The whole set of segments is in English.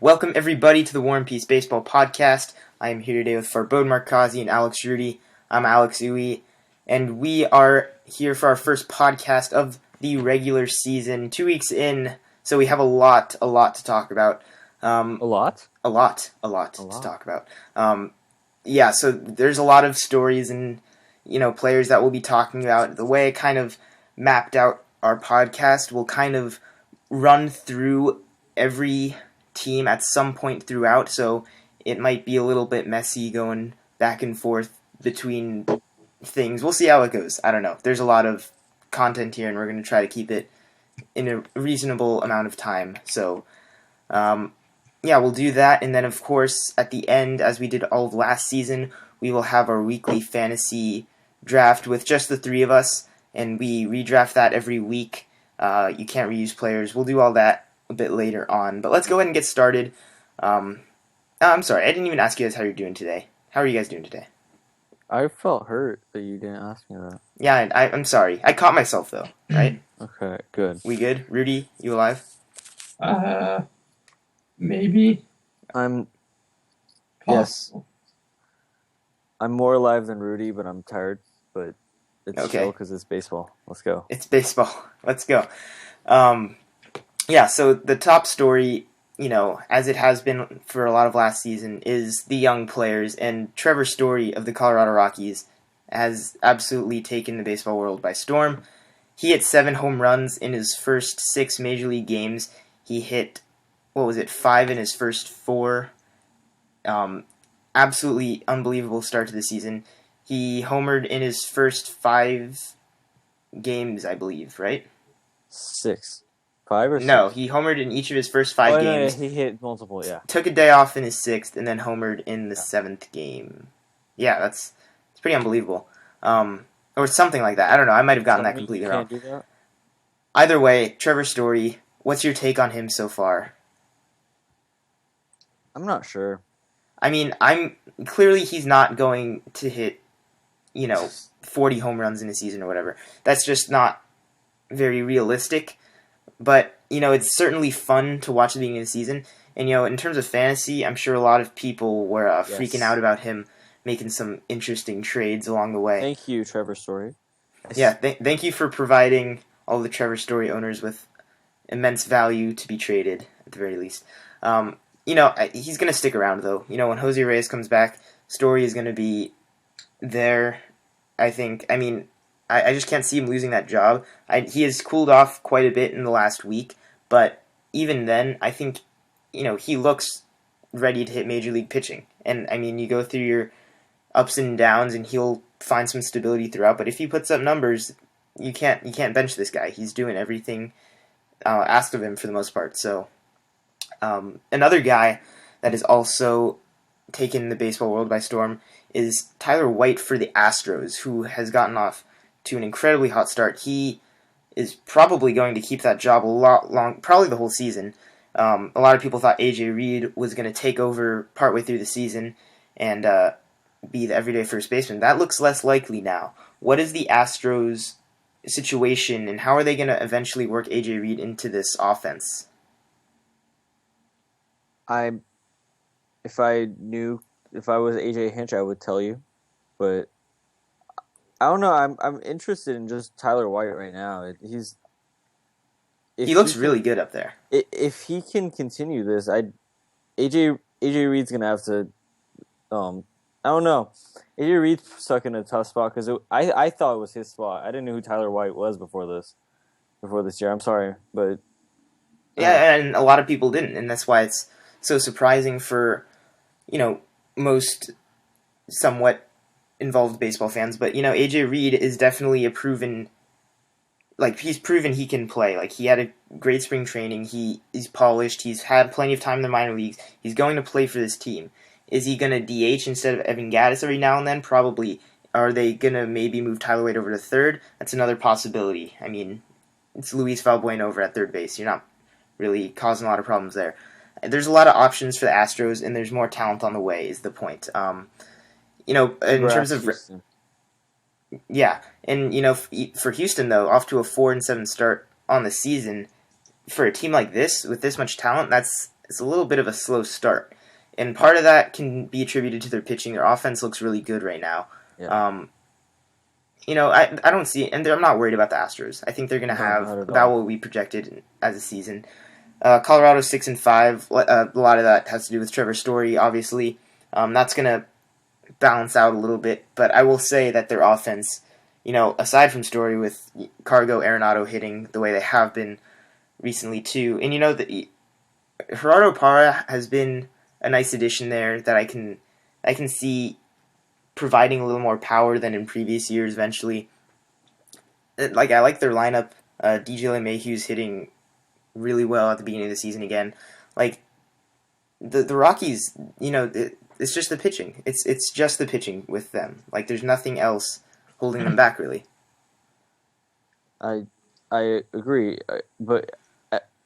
Welcome everybody to the War and Peace Baseball Podcast. I am here today with Farbod Markazi and Alex Rudy. I'm Alex Uwe, and we are here for our first podcast of the regular season. 2 weeks in, so we have a lot to talk about. A lot To talk about. So there's a lot of stories and players that we'll be talking about. The way I kind of mapped out our podcast will kind of run through every team at some point throughout, so it might be a little bit messy going back and forth between things. We'll see how it goes. I don't know. There's a lot of content here, and we're going to try to keep it in a reasonable amount of time. So, we'll do that, and then, of course, at the end, as we did all of last season, we will have our weekly fantasy draft with just the three of us, and we redraft that every week. You can't reuse players. We'll do all that a bit later on, but let's go ahead and get started. I'm sorry, I didn't even ask you guys how you're doing today. How are you guys doing today? I felt hurt that you didn't ask me that. Yeah, I'm sorry. I caught myself, though, right? Okay, good. We good? Rudy, you alive? Maybe. I'm... Yes. I'm more alive than Rudy, but I'm tired. But it's Okay. chill because it's baseball. Let's go. It's baseball. Let's go. So the top story, as it has been for a lot of last season, is the young players, and Trevor Story of the Colorado Rockies has absolutely taken the baseball world by storm. He hit 7 home runs in his first 6 Major League games. He hit, 5 in his first 4. Absolutely unbelievable start to the season. He homered in his first 5 games, I believe, right? 6. 5 or 6? No, he homered in each of his first 5 games. No, he hit multiple, yeah. Took a day off in his 6th, and then homered in the 7th game. Yeah, it's pretty unbelievable. Or something like that. I don't know. I might have gotten that completely wrong. Do that? Either way, Trevor Story, what's your take on him so far? I'm not sure. I mean, clearly he's not going to hit, 40 home runs in a season or whatever. That's just not very realistic. But, it's certainly fun to watch at the beginning of the season. And, in terms of fantasy, I'm sure a lot of people were freaking out about him making some interesting trades along the way. Thank you, Trevor Story. Yeah, thank you for providing all the Trevor Story owners with immense value to be traded, at the very least. He's going to stick around, though. When Jose Reyes comes back, Story is going to be there, I think. I mean, I just can't see him losing that job. He has cooled off quite a bit in the last week, but even then, I think, he looks ready to hit Major League pitching. And, I mean, you go through your ups and downs, and he'll find some stability throughout, but if he puts up numbers, you can't bench this guy. He's doing everything asked of him for the most part. So, another guy that has also taken the baseball world by storm is Tyler White for the Astros, who has gotten off to an incredibly hot start. He is probably going to keep that job a lot long, probably the whole season. A lot of people thought AJ Reed was going to take over partway through the season and be the everyday first baseman. That looks less likely now. What is the Astros' situation, and how are they going to eventually work AJ Reed into this offense? If I was AJ Hinch, I would tell you, but I don't know. I'm interested in just Tyler White right now. He looks really good up there. If he can continue this, AJ Reed's gonna have to. I don't know. AJ Reed's stuck in a tough spot because I thought it was his spot. I didn't know who Tyler White was before this year. I'm sorry, but yeah, and a lot of people didn't, and that's why it's so surprising for most somewhat involved baseball fans. But AJ Reed is definitely he's proven he can play. Like, he had a great spring training. He's polished. He's had plenty of time in the minor leagues. He's going to play for this team. Is he going to DH instead of Evan Gattis every now and then? Probably. Are they going to maybe move Tyler White over to third? That's another possibility. I mean, it's Luis Valbuena over at third base. You're not really causing a lot of problems there. There's a lot of options for the Astros, and there's more talent on the way, is the point. In terms of... Houston. Yeah, and for Houston, though, off to a 4-7 start on the season, for a team like this with this much talent, that's it's a little bit of a slow start, and part of that can be attributed to their pitching. Their offense looks really good right now. Yeah. I don't see, and I'm not worried about the Astros. I think they're going to No, have not at about all. what we projected as a season. Colorado 6-5. A lot of that has to do with Trevor Story, obviously. That's going to balance out a little bit, but I will say that their offense, aside from Story with Cargo, Arenado hitting the way they have been recently too, and the Gerardo Parra has been a nice addition there that I can see providing a little more power than in previous years. Eventually, I like their lineup. DJ LeMahieu's hitting really well at the beginning of the season again. Like the Rockies, it's just the pitching. It's just the pitching with them. Like there's nothing else holding them back really. I agree, but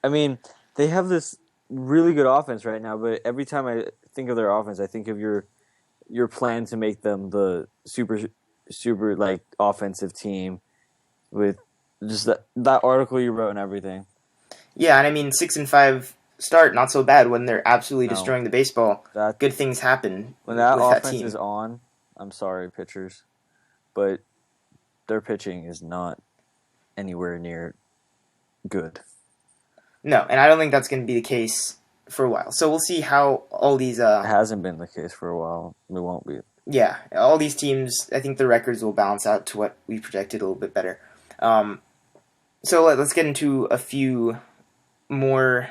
I mean they have this really good offense right now. But every time I think of their offense, I think of your plan to make them the super like offensive team with just that article you wrote and everything. Yeah, and I mean 6-5 start, not so bad when they're absolutely No. destroying the baseball. That Good things happen when that with that offense team. is on. I'm sorry, pitchers, but their pitching is not anywhere near good. No, and I don't think that's going to be the case for a while. So we'll see how all these It hasn't been the case for a while. It won't be. all these teams, I think the records will balance out to what we projected a little bit better. So let's get into a few more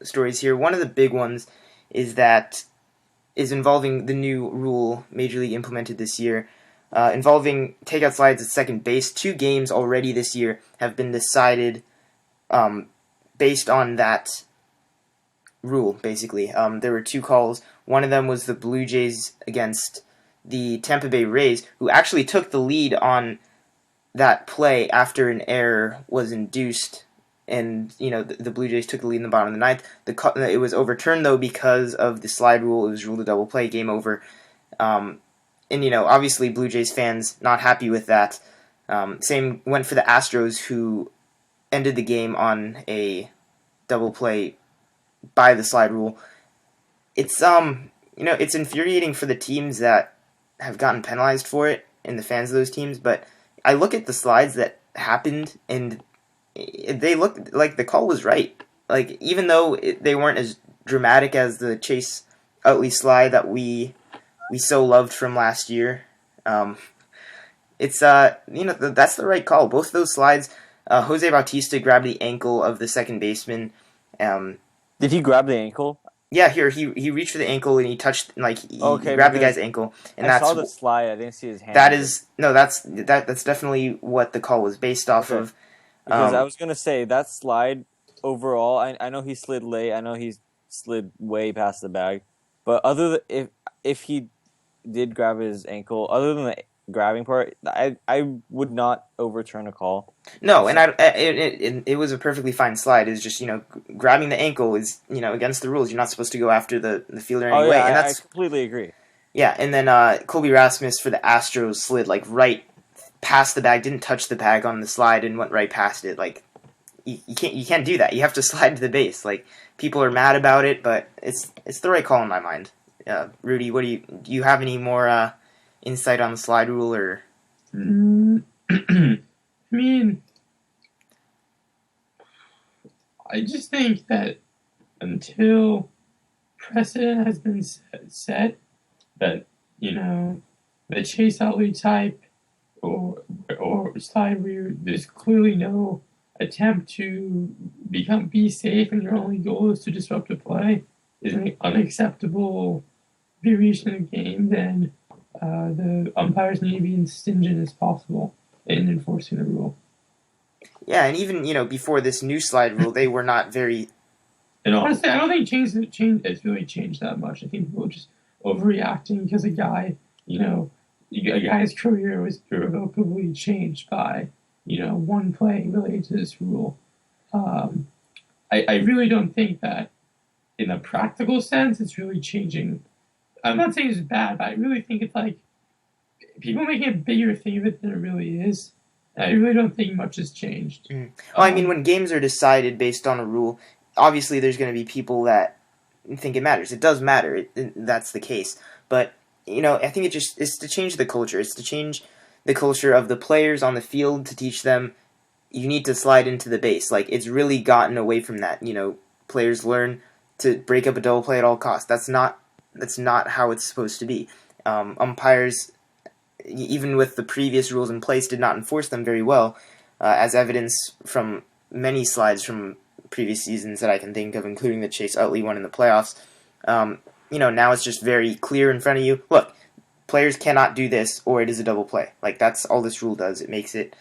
stories here. One of the big ones is involving the new rule Major League implemented this year, involving takeout slides at second base. 2 games already this year have been decided based on that rule, basically. There were 2 calls. One of them was the Blue Jays against the Tampa Bay Rays, who actually took the lead on that play after an error was induced, and the Blue Jays took the lead in the bottom of the ninth. It was overturned though because of the slide rule. It was ruled a double play, game over. And obviously Blue Jays fans not happy with that. Same went for the Astros, who ended the game on a double play by the slide rule. It's it's infuriating for the teams that have gotten penalized for it and the fans of those teams, but I look at the slides that happened and they look like the call was right. Like even though they weren't as dramatic as the Chase Utley slide that we so loved from last year, it's that's the right call. Both of those slides, Jose Bautista grabbed the ankle of the second baseman. Did he grab the ankle? Yeah, he reached for the ankle and he touched he Okay, grabbed the because guy's ankle, and I that's saw the slide. I didn't see his hand. that's definitely what the call was based off Okay. of. Because I was gonna say that slide overall. I know he slid late. I know he slid way past the bag. But other than if he did grab his ankle, other than the grabbing part, I would not overturn a call. No, and it was a perfectly fine slide. It's just grabbing the ankle is against the rules. You're not supposed to go after the fielder anyway, Oh yeah, and I that's completely agree. yeah. And then Colby Rasmus for the Astros slid right past the bag, didn't touch the bag on the slide, and went right past it. Like you can't do that. You have to slide to the base. Like people are mad about it, but it's the right call in my mind. Rudy, what do you have any more insight on the slide rule or? I mean, I just think that until precedent has been set that the Chase Utley type or slide where there's clearly no attempt to be safe and your only goal is to disrupt a play is an unacceptable variation of the game, then the umpires need to be as stringent as possible in enforcing the rule. Yeah, and even before this new slide rule, they were not very. And honestly, I don't think it's really changed that much. I think people are just overreacting because a guy's career was irrevocably changed by one play related to this rule. I really don't think that in a practical sense it's really changing. I'm not saying it's bad, but I really think it's like people making a bigger thing of it than it really is. And I really don't think much has changed. Well, I mean, when games are decided based on a rule, obviously there's going to be people that think it matters. It does matter. That's the case. But I think it's to change the culture. It's to change the culture of the players on the field to teach them you need to slide into the base. Like, it's really gotten away from that. Players learn to break up a double play at all costs. That's not how it's supposed to be. Umpires, even with the previous rules in place, did not enforce them very well, as evidence from many slides from previous seasons that I can think of, including the Chase Utley one in the playoffs. Now it's just very clear in front of you. Look, players cannot do this, or it is a double play. Like, that's all this rule does. It makes it,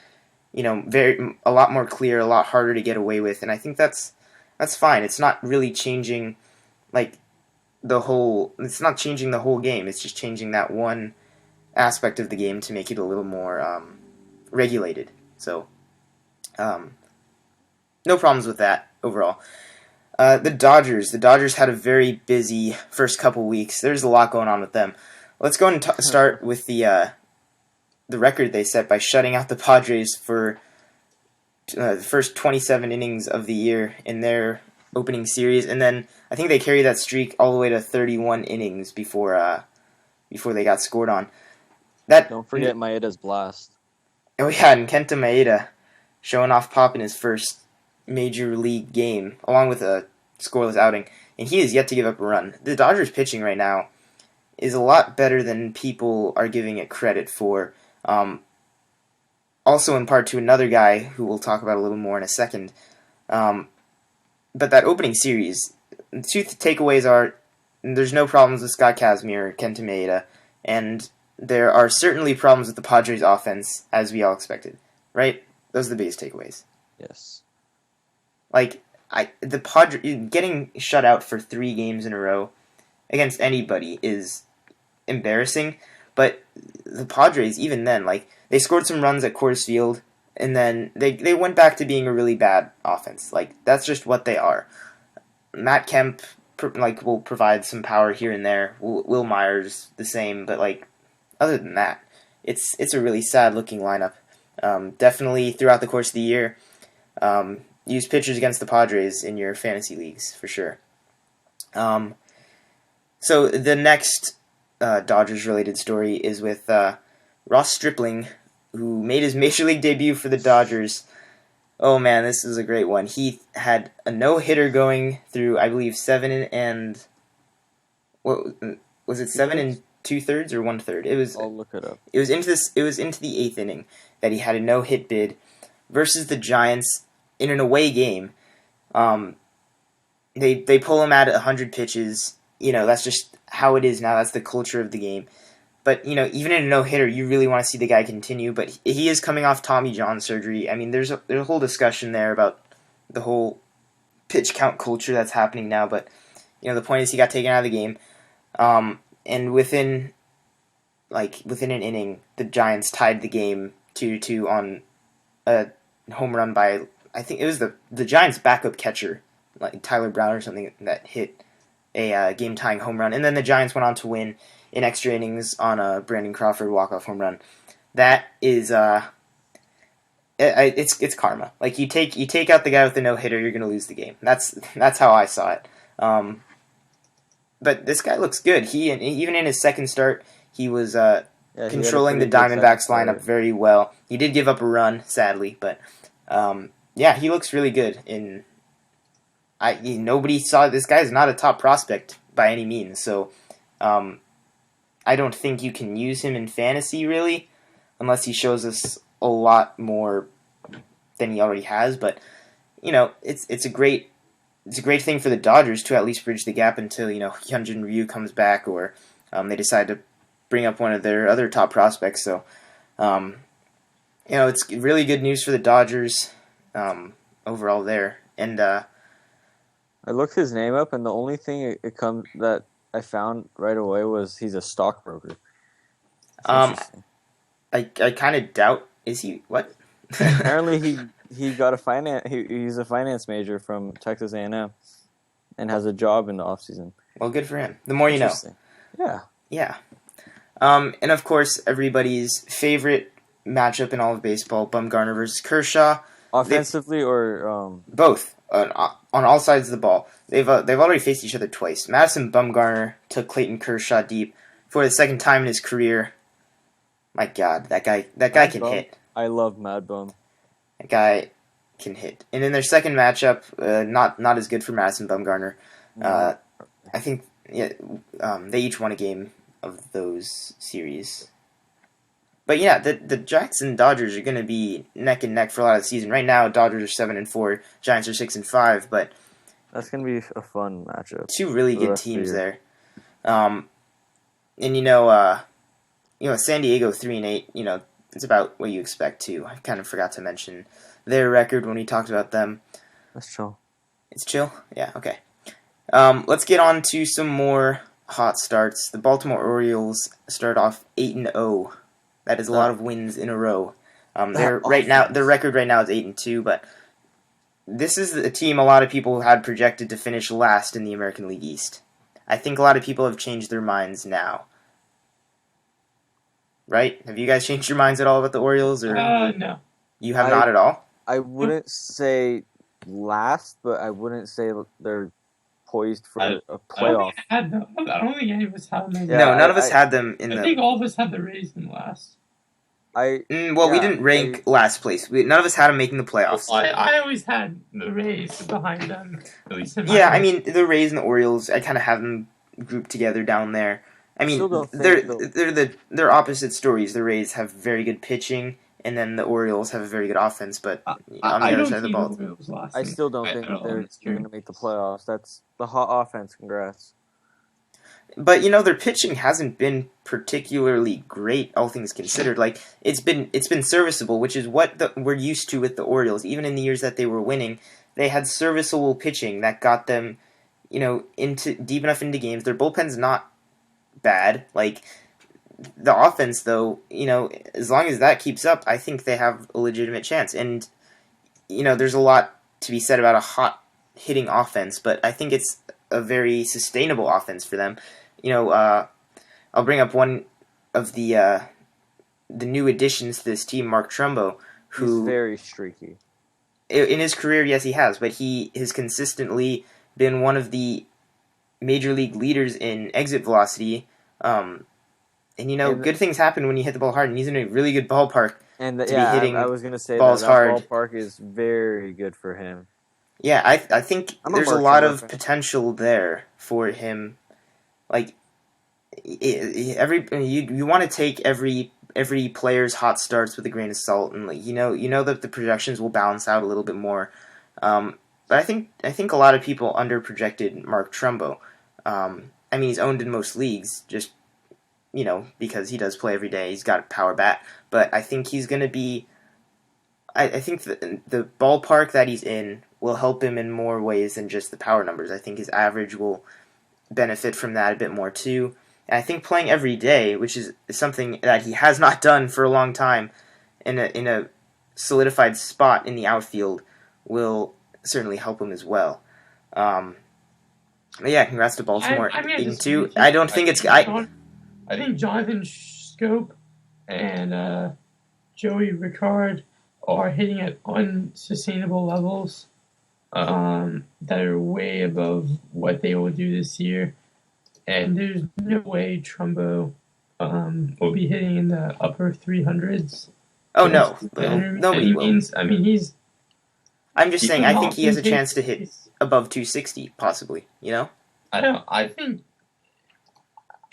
a lot more clear, a lot harder to get away with, and I think that's fine. It's not really changing, it's not changing the whole game. It's just changing that one aspect of the game to make it a little more regulated. So, no problems with that overall. The Dodgers had a very busy first couple weeks. There's a lot going on with them. Let's go and start with the record they set by shutting out the Padres for the first 27 innings of the year in their opening series, and then I think they carried that streak all the way to 31 innings before they got scored on. Don't forget Maeda's blast. Oh yeah, and Kenta Maeda showing off pop in his first major league game, along with a scoreless outing, and he is yet to give up a run. The Dodgers pitching right now is a lot better than people are giving it credit for. Also in part to another guy who we'll talk about a little more in a second. But that opening series, the two takeaways are there's no problems with Scott Kazmir or Kenta Maeda, and there are certainly problems with the Padres offense, as we all expected. Right? Those are the biggest takeaways. Yes. The Padres getting shut out for 3 games in a row against anybody is embarrassing, but the Padres, even then, they scored some runs at Coors Field, and then they went back to being a really bad offense. That's just what they are. Matt Kemp, will provide some power here and there. Will Myers, the same, but, other than that, it's a really sad-looking lineup. Definitely, throughout the course of the year, use pitchers against the Padres in your fantasy leagues, for sure. So the next Dodgers-related story is with Ross Stripling, who made his Major League debut for the Dodgers. Oh man, this is a great one. He had a no-hitter going through, I believe, 7 and... What was it, 7 2/3 or 1/3? It was. I'll look it up. It was into the 8th inning that he had a no-hit bid versus the Giants in an away game. They pull him at 100 pitches. That's just how it is now. That's the culture of the game. But, even in a no-hitter, you really want to see the guy continue. But he is coming off Tommy John surgery. I mean, there's a whole discussion there about the whole pitch count culture that's happening now. But, the point is he got taken out of the game. And within an inning, the Giants tied the game 2-2 on a home run by, I think it was the Giants' backup catcher, Tyler Brown or something, that hit a game-tying home run. And then the Giants went on to win in extra innings on a Brandon Crawford walk-off home run. That is, it's karma. You take out the guy with the no-hitter, you're going to lose the game. That's how I saw it. But this guy looks good. Even in his second start, he was controlling the Diamondbacks lineup very well. He did give up a run, sadly, but he looks really good. Nobody saw this guy's not a top prospect by any means, so I don't think you can use him in fantasy really, unless he shows us a lot more than he already has. But it's a great thing for the Dodgers to at least bridge the gap until Hyunjin Ryu comes back, or they decide to bring up one of their other top prospects. So it's really good news for the Dodgers overall there. And I looked his name up, and the only thing that I found right away was he's a stockbroker. I kind of doubt. Is he what? Apparently he got a finance. He's a finance major from Texas A&M, and has a job in the off season. Well, good for him. The more you know. Yeah. Yeah. And of course, everybody's favorite matchup in all of baseball: Bumgarner versus Kershaw. Offensively or both. on all sides of the ball. They've already faced each other twice. Madison Bumgarner took Clayton Kershaw deep for the second time in his career. My God, that guy can hit. I love Mad Bum. That guy can hit. And in their second matchup, not as good for Madison Bumgarner. I think they each won a game of those series. But yeah, the Giants and Dodgers are going to be neck and neck for a lot of the season. Right now, Dodgers are 7-4, Giants are 6-5. But that's going to be a fun matchup. Two really good teams there. And San Diego 3-8. It's about what you expect too. I kind of forgot to mention their record when we talked about them. That's chill. It's chill? Yeah, okay. Let's get on to some more hot starts. The Baltimore Orioles start off 8-0. That is a lot of wins in a row. Their record right now is 8-2, but this is a team a lot of people had projected to finish last in the American League East. I think a lot of people have changed their minds now. Right? Have you guys changed your minds at all about the Orioles? Or no. You have not at all? I wouldn't say last, but I wouldn't say they're poised for a playoff. I don't think any of us had them. No, none of us had them in I think all of us had the Rays in last. We didn't rank last place. None of us had them making the playoffs. I always had the Rays behind them. At least in my yeah, I mean, the Rays and the Orioles, I kind of have them grouped together down there. I mean, they're opposite stories. The Rays have very good pitching, and then the Orioles have a very good offense. But on the other side of the ball, I still don't think they're going to make the playoffs. That's the hot offense. Congrats. But their pitching hasn't been particularly great, all things considered. Like it's been serviceable, which is what we're used to with the Orioles. Even in the years that they were winning, they had serviceable pitching that got them, into deep enough into games. Their bullpen's not bad. Like the offense, though, as long as that keeps up, I think they have a legitimate chance. And there's a lot to be said about a hot hitting offense, but I think it's a very sustainable offense for them. I'll bring up one of the new additions to this team, Mark Trumbo, who he's very streaky. In his career, yes, he has, but he has consistently been one of the major league leaders in exit velocity. Good things happen when you hit the ball hard, and he's in a really good ballpark and to be hitting I was going to say balls that hard. Ballpark is very good for him. Yeah, I think there's a lot of potential there for him. Like you want to take every player's hot starts with a grain of salt, and you know that the projections will balance out a little bit more. But I think a lot of people underprojected Mark Trumbo. He's owned in most leagues, just because he does play every day. He's got a power bat, but I think he's going to be. I think the ballpark that he's in will help him in more ways than just the power numbers. I think his average will benefit from that a bit more too. And I think playing every day, which is something that he has not done for a long time, in a solidified spot in the outfield, will certainly help him as well. But yeah, congrats to Baltimore. 8-2. I don't think it's. I think Jonathan Scope and Joey Ricard are hitting at unsustainable levels that are way above what they will do this year. And there's no way Trumbo will be hitting in the upper 300s. Oh, no. Nobody will. He's... I'm just saying, I think he has a chance to hit above 260, possibly,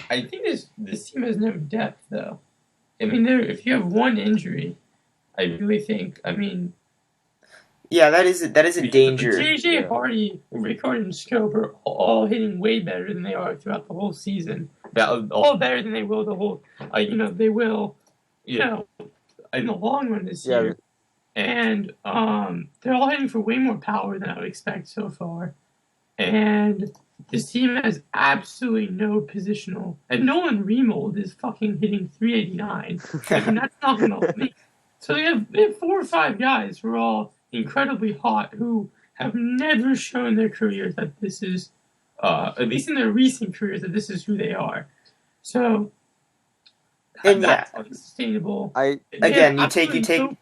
I think this team has no depth, though. If you have one injury, I really think, yeah, that is a danger. JJ Hardy, Ricard, and Scope are all hitting way better than they are throughout the whole season. All better than they will the whole. They will. In the long run this year. And they're all hitting for way more power than I would expect so far. And this team has absolutely no positional. And Nolan Remold is fucking hitting 389. That's not gonna make. So they have 4 or 5 guys who are all incredibly hot, who have never shown their careers that this is, at least in their recent careers, that this is who they are. So, that's unsustainable. You take.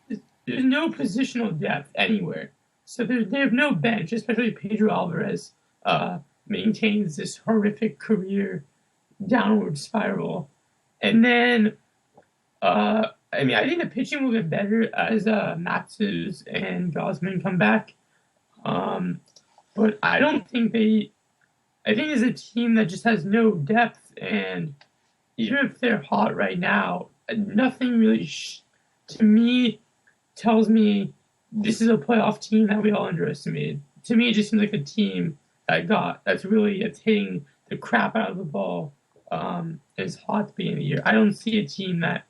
There's no positional depth anywhere. So they have no bench, especially Pedro Alvarez maintains this horrific career downward spiral. And then, I think the pitching will get better as Matsus and Gosman come back. But I don't think I think it's a team that just has no depth, and even if they're hot right now, nothing really, to me, tells me this is a playoff team that we all underestimated. To me, it just seems like a team that's hitting the crap out of the ball. Is hot to be in the year. I don't see a team that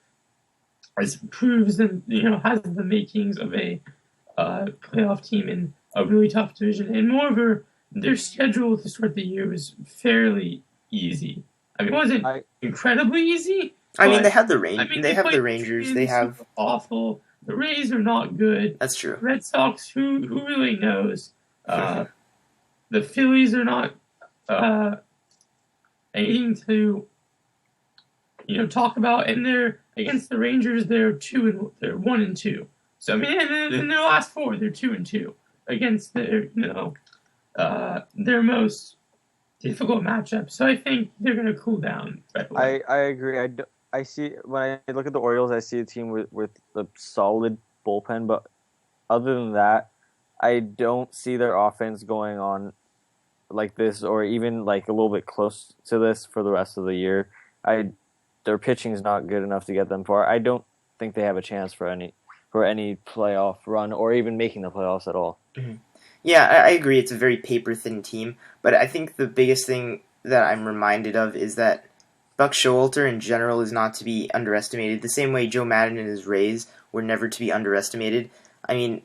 proves and has the makings of a playoff team in a really tough division. And moreover, their schedule to start the year was fairly easy. I mean, it wasn't incredibly easy. I mean, they have the they have the Rangers. They have awful. The Rays are not good. That's true. Red Sox, who really knows? The Phillies are not anything to talk about, and they're against the Rangers. They're 1-2. So I mean, in their last 4, they're 2-2 against their their most difficult matchup. So I think they're going to cool down right away. I agree. I see when I look at the Orioles, I see a team with a solid bullpen, but other than that, I don't see their offense going on like this, or even like a little bit close to this for the rest of the year. Their pitching is not good enough to get them far. I don't think they have a chance for any playoff run, or even making the playoffs at all. Mm-hmm. Yeah, I agree. It's a very paper-thin team, but I think the biggest thing that I'm reminded of is that Buck Showalter in general is not to be underestimated, the same way Joe Maddon and his Rays were never to be underestimated. I mean,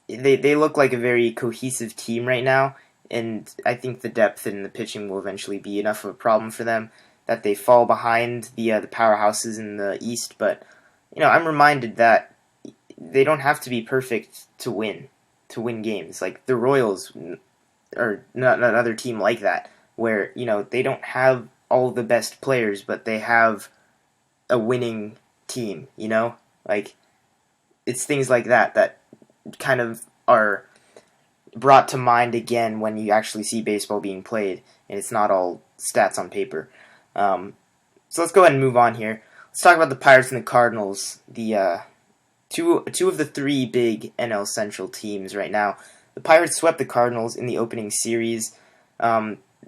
they look like a very cohesive team right now, and I think the depth in the pitching will eventually be enough of a problem for them that they fall behind the powerhouses in the East. But I'm reminded that they don't have to be perfect to win games. Like the Royals are not another team like that, where they don't have all the best players, but they have a winning team. Like it's things like that kind of are brought to mind again when you actually see baseball being played, and it's not all stats on paper. So let's go ahead and move on here. Let's talk about the Pirates and the Cardinals, the two of the 3 big NL Central teams right now. The Pirates swept the Cardinals in the opening series.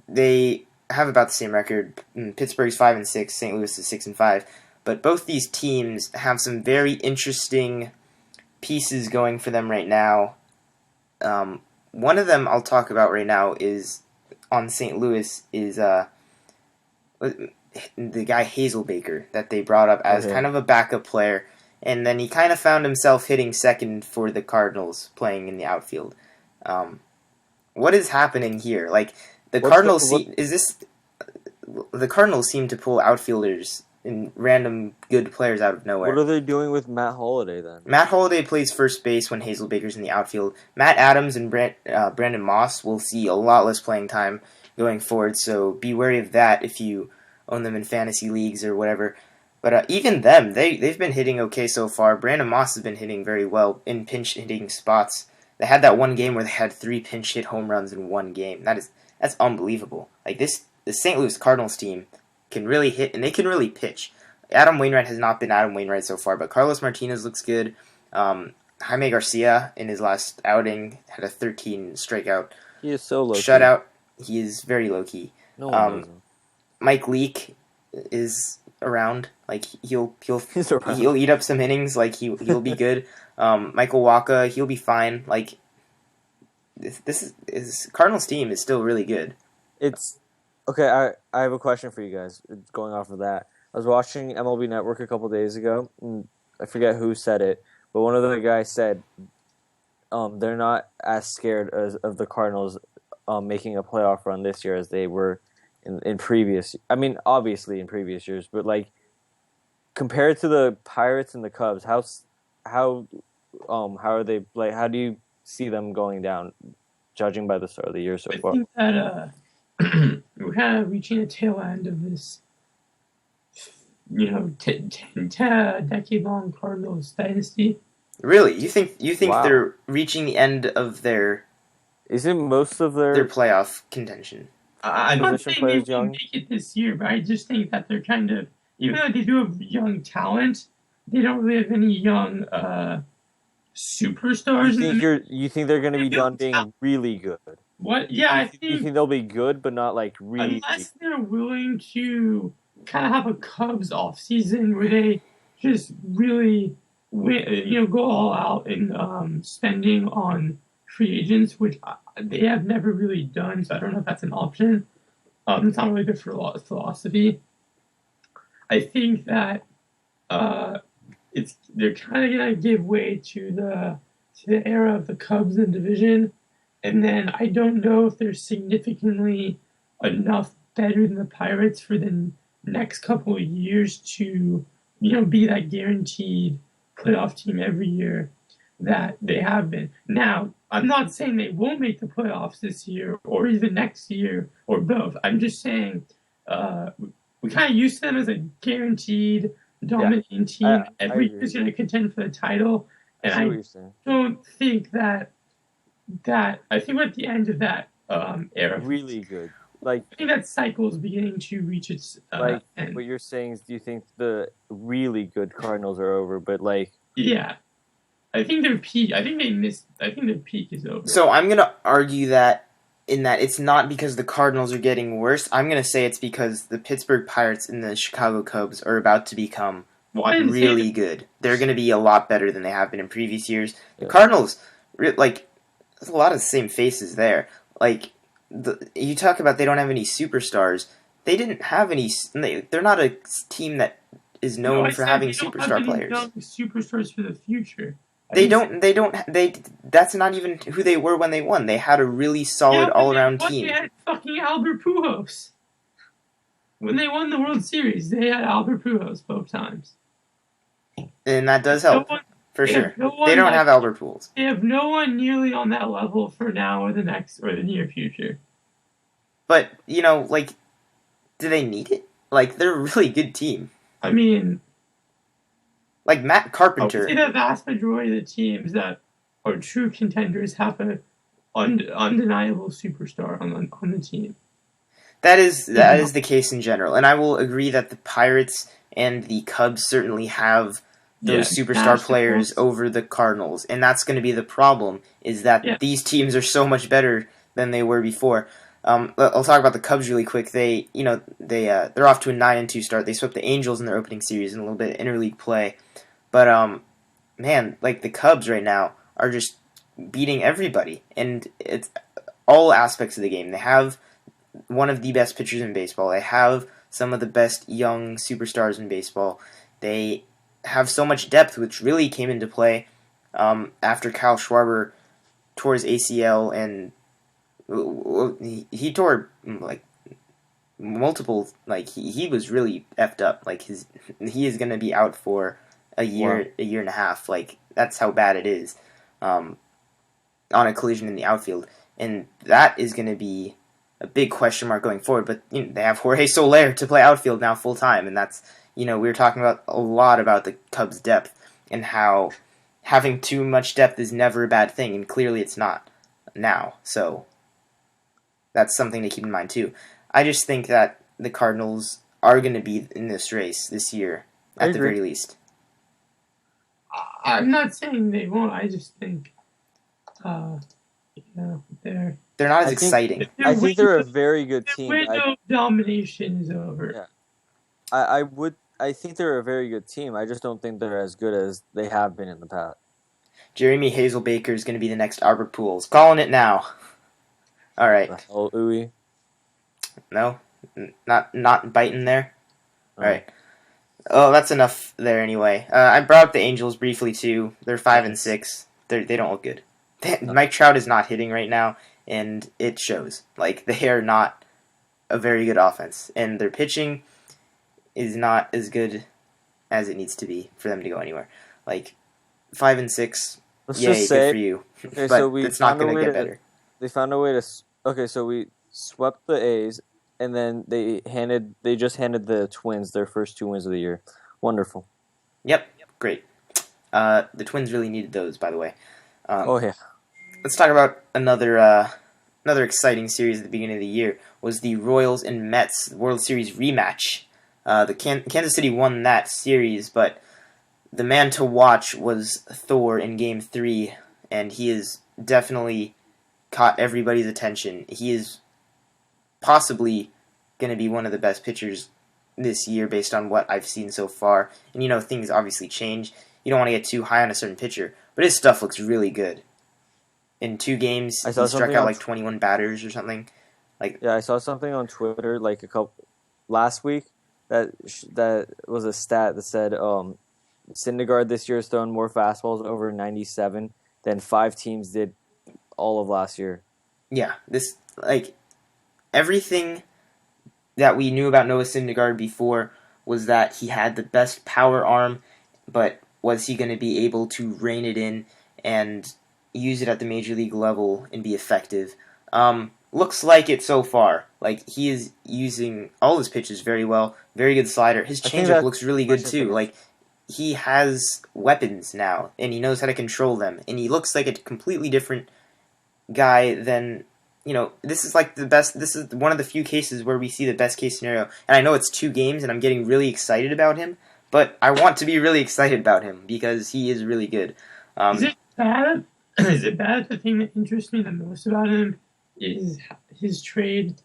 They have about the same record. Pittsburgh's 5-6, St. Louis is 6-5. But both these teams have some very interesting pieces going for them right now. One of them I'll talk about right now is on St. Louis is the guy Hazelbaker that they brought up as kind of a backup player, and then he kind of found himself hitting second for the Cardinals, playing in the outfield. What is happening here? Like the Cardinals the Cardinals seem to pull outfielders and random good players out of nowhere. What are they doing with Matt Holliday then? Matt Holliday plays first base when Hazelbaker's in the outfield. Matt Adams and Brandon Moss will see a lot less playing time going forward, so be wary of that if you own them in fantasy leagues or whatever. But even them, they've been hitting okay so far. Brandon Moss has been hitting very well in pinch hitting spots. They had that one game where they had 3 pinch hit home runs in one game. That's unbelievable. Like the St. Louis Cardinals team can really hit, and they can really pitch. Adam Wainwright has not been Adam Wainwright so far, but Carlos Martinez looks good. Jaime Garcia in his last outing had a 13 strikeout He is so low shutout. He is very low key. No one knows him. Mike Leake is around. Like he'll He's around. he'll eat up some innings. Like he'll be good. Michael Wacha, he'll be fine. Like this is Cardinals team is still really good. It's okay. I have a question for you guys. It's going off of that. I was watching MLB Network a couple days ago, and I forget who said it, but one of the guys said they're not as scared of the Cardinals making a playoff run this year as they were in previous. I mean, obviously in previous years, but like compared to the Pirates and the Cubs, how are they? Like, how do you see them going down, judging by the start of the year so far? I think that we're kind of reaching a tail end of this, decade-long Cardinals dynasty. Really? You think Wow. they're reaching the end of their Isn't most of their playoff contention? I'm not position saying they players will young? make it this year, but I just think that they're kind of, even though they do have young talent, they don't really have any young superstars in the You think they're going to be done Young talent. being really good? What? Yeah, I You think think they'll be good, but not like really? unless they're willing to kind of have a Cubs off season where they just really go all out in spending on free agents, which they have never really done. So I don't know if that's an option. It's not really good for philosophy. I think that they're kind of gonna give way to the era of the Cubs in division, and then I don't know if they're significantly enough better than the Pirates for the next couple of years to be that guaranteed playoff team every year that they have been. Now, I'm not saying they won't make the playoffs this year or even next year or both. I'm just saying we kind of used them as a guaranteed dominating team. Every agree. year is going to contend for the title, and I see what I you're saying. don't think that I think we're at the end of that era. Really good. Like I think that cycle is beginning to reach its end. what you're saying is, do you think the really good Cardinals are over? But like, Yeah, I think their peak. I think they missed. I think their peak is over. So I'm gonna argue that in that it's not because the Cardinals are getting worse. I'm gonna say it's because the Pittsburgh Pirates and the Chicago Cubs are about to become Well, I didn't say really good. They're gonna be a lot better than they have been in previous years. The Yeah. Cardinals, like, there's a lot of the same faces there. Like, you talk about they don't have any superstars. They didn't have any. They're not a team that is known I for said having they don't superstar have any players. young superstars for the future. They don't. That's not even who they were when they won. They had a really solid all-around team. They had fucking Albert Pujols. When they won the World Series, they had Albert Pujols both times. And that does help, for sure. They don't have Albert Pujols. They have no one nearly on that level for now or the next or the near future. But, like, do they need it? Like, they're a really good team. I mean, like Matt Carpenter. I would say the vast majority of the teams that are true contenders have an undeniable superstar on the team. That is the case in general, and I will agree that the Pirates and the Cubs certainly have those superstar players over the Cardinals, and that's going to be the problem. Is that these teams are so much better than they were before. I'll talk about the Cubs really quick. They're off to a 9-2 start. They swept the Angels in their opening series in a little bit of interleague play, but man, like the Cubs right now are just beating everybody, and it's all aspects of the game. They have one of the best pitchers in baseball. They have some of the best young superstars in baseball. They have so much depth, which really came into play after Kyle Schwarber tore his ACL, and he tore like multiple. Like he was really effed up. Like he is going to be out for a year and a half. Like that's how bad it is on a collision in the outfield, and that is going to be a big question mark going forward. But they have Jorge Soler to play outfield now full time, and that's we were talking about a lot about the Cubs' depth and how having too much depth is never a bad thing, and clearly it's not now. So that's something to keep in mind too. I just think that the Cardinals are going to be in this race this year at the very least. I'm not saying they won't. I just think they're not as exciting. I think they're a very good team. Window domination is over. Yeah. I think they're a very good team. I just don't think they're as good as they have been in the past. Jeremy Hazelbaker is going to be the next Albert Pujols. Calling it now. All right. Oh, ooey. No, not biting there. All right. Oh, that's enough there anyway. I brought up the Angels briefly too. They're 5-6. They don't look good. Mike Trout is not hitting right now, and it shows. Like they are not a very good offense, and their pitching is not as good as it needs to be for them to go anywhere. Like 5-6, Let's yay, just say, good for you. Okay, but so it's not going to get better. They found a way to. Okay, so we swept the A's, and then they just handed the Twins their first 2 wins of the year. Wonderful. Yep, great. The Twins really needed those, by the way. Oh yeah, Let's talk about another exciting series at the beginning of the year. Was the Royals and Mets World Series rematch. Kansas City won that series, but the man to watch was Thor in Game 3, and he has definitely caught everybody's attention. He is possibly going to be one of the best pitchers this year based on what I've seen so far. And things obviously change. You don't want to get too high on a certain pitcher, but his stuff looks really good. In 2 games, I he saw struck something out on like 21 batters or something. yeah, I saw something on Twitter like last week that was a stat that said Syndergaard this year has thrown more fastballs over 97 than 5 teams did all of last year. Yeah, everything that we knew about Noah Syndergaard before was that he had the best power arm, but was he going to be able to rein it in and use it at the major league level and be effective? Looks like it so far. Like, he is using all his pitches very well. Very good slider. His I think changeup that's looks really good question too. for- Like, he has weapons now, and he knows how to control them. And he looks like a completely different guy than this is like the best. This is one of the few cases where we see the best case scenario. And I know it's 2 games, and I'm getting really excited about him. But I want to be really excited about him because he is really good. Is it bad? Is it bad? The thing that interests me the most about him is his trade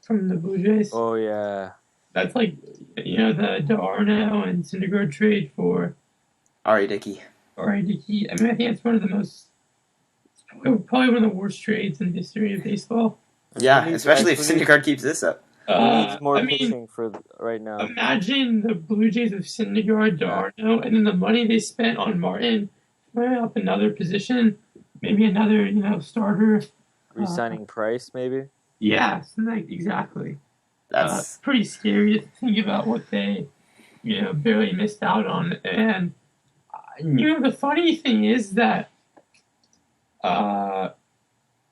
from the Blue Jays. Oh yeah, That's like the D'Arnaud and Syndergaard trade for Ari Dickey. Dickey. I mean, I think it's one of the most, probably one of the worst trades in the history of baseball. Yeah, He needs- especially if actually- Syndergaard keeps this up. he needs more I mean, pitching for right now. imagine the Blue Jays of Syndergaard, D'Arnaud, and then the money they spent on Martin, throwing up another position, maybe another starter. Resigning Price maybe. Yeah, exactly. That's Pretty scary to think about what they, barely missed out on. And the funny thing is that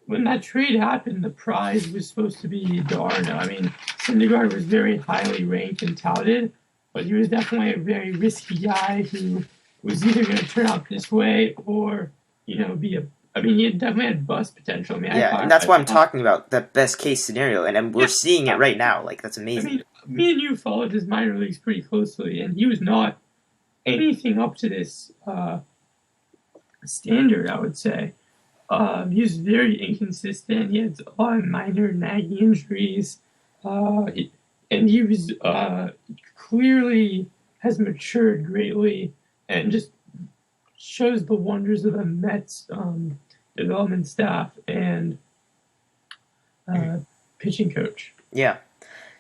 when that trade happened, the prize was supposed to be D'Arnaud. I mean, Syndergaard was very highly ranked and touted, but he was definitely a very risky guy who was either going to turn out this way or, be a. I mean, he definitely had bust potential. I mean, and that's why I'm talking about that best case scenario, and we're seeing it right now. Like, that's I amazing. mean, me and you followed his minor leagues pretty closely, and he was not anything up to this standard, I would say. He was very inconsistent. He had a lot of minor nagging injuries, and he was clearly has matured greatly, and just shows the wonders of the Mets development staff and pitching coach. Yeah.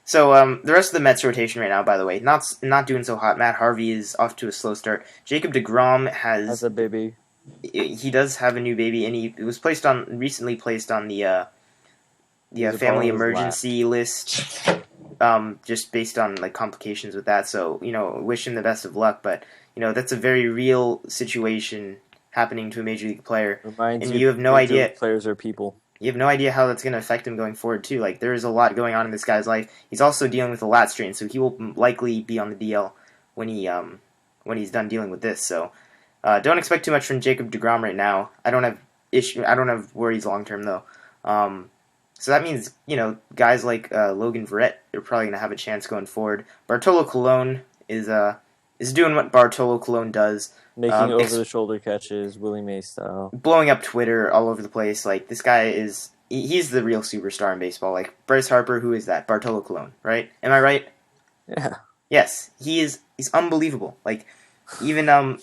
So the rest of the Mets rotation right now, by the way, not doing so hot. Matt Harvey is off to a slow start. Jacob DeGrom That's a baby. he does have a new baby, and he was recently placed on the He's family upon his emergency list, just based on like complications with that. So wish him the best of luck. But that's a very real situation happening to a major league player, Reminds and you have no idea. Players are people. You have no idea how that's going to affect him going forward too. Like, there is a lot going on in this guy's life. He's also dealing with a lat strain, so he will likely be on the DL when he's done dealing with this. So don't expect too much from Jacob DeGrom right now. I don't have worries long term though. So that means guys like Logan Verrett are probably going to have a chance going forward. Bartolo Colon is doing what Bartolo Colon does. Making over-the-shoulder catches, Willie Mays style. Blowing up Twitter all over the place. Like, this guy he's the real superstar in baseball. Like, Bryce Harper, who is that? Bartolo Colon, right? Am I right? Yeah. Yes, he's unbelievable. Like, even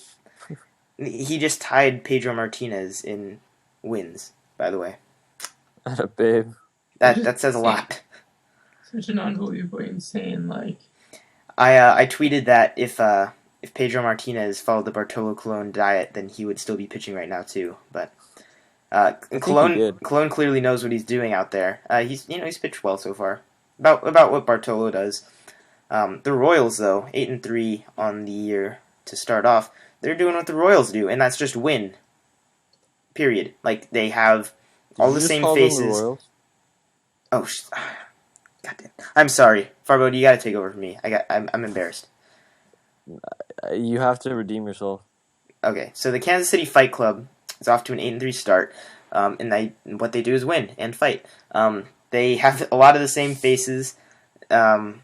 he just tied Pedro Martinez in wins, by the way. Not a babe. That says a lot. Such an unbelievably insane, like. I tweeted that if Pedro Martinez followed the Bartolo Colon diet, then he would still be pitching right now too. But Colon clearly knows what he's doing out there. He's pitched well so far, about what Bartolo does. The Royals though, 8-3 on the year to start off. They're doing what the Royals do, and that's just win. Period. Like, they have all the same faces. Oh, goddamn! I'm sorry, Farbo. You got to take over for me. I'm embarrassed. You have to redeem yourself. Okay, so the Kansas City Fight Club is off to an 8-3 start, and what they do is win and fight. They have a lot of the same faces, and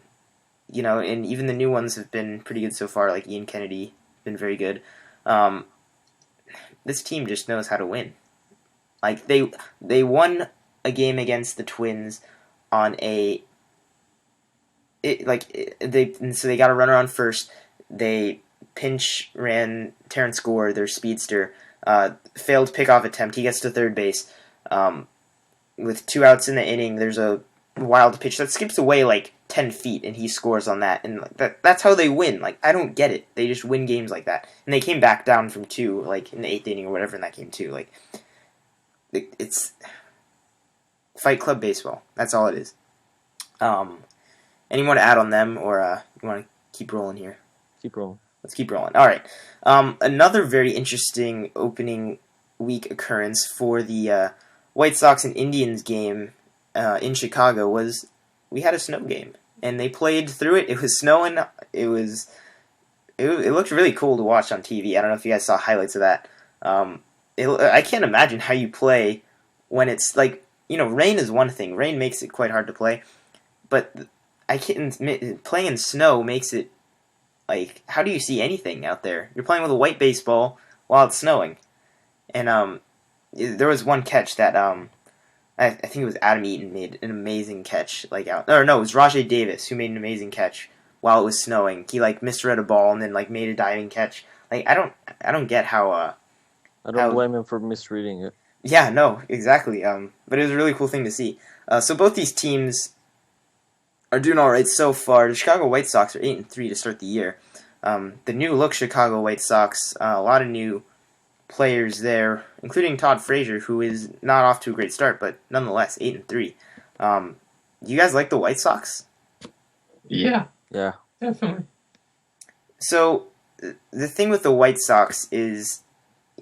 even the new ones have been pretty good so far. Like Ian Kennedy, been very good. This team just knows how to win. Like they won a game against the Twins on so they got a runner on first. They pinch ran Terrence Gore, their speedster, failed pickoff attempt. He gets to third base. With 2 outs in the inning, there's a wild pitch that skips away like 10 feet, and he scores on that. And that's how they win. Like, I don't get it. They just win games like that. And they came back down from 2, like, in the 8th inning or whatever in that game, too. Like, it's Fight Club baseball. That's all it is. Any more to add on them, or you want to keep rolling here? Keep rolling. Let's keep rolling. All right. Another very interesting opening week occurrence for the White Sox and Indians game in Chicago was we had a snow game, and they played through it. It was snowing. It looked really cool to watch on TV. I don't know if you guys saw highlights of that. I can't imagine how you play when it's like, rain is one thing. Rain makes it quite hard to play, but I can't admit, playing in snow makes it like, how do you see anything out there? You're playing with a white baseball while it's snowing, and there was one catch that I think it was Adam Eaton made an amazing catch, like it was Rajay Davis who made an amazing catch while it was snowing. He like misread a ball and then like made a diving catch. Like I don't get how. I don't blame him for misreading it. Yeah, no, exactly. But it was a really cool thing to see. So both these teams are doing all right so far. The Chicago White Sox are 8-3 to start the year. The new look Chicago White Sox, a lot of new players there, including Todd Frazier, who is not off to a great start, but nonetheless 8-3. You guys like the White Sox? Yeah, Yeah. definitely. So the thing with the White Sox is,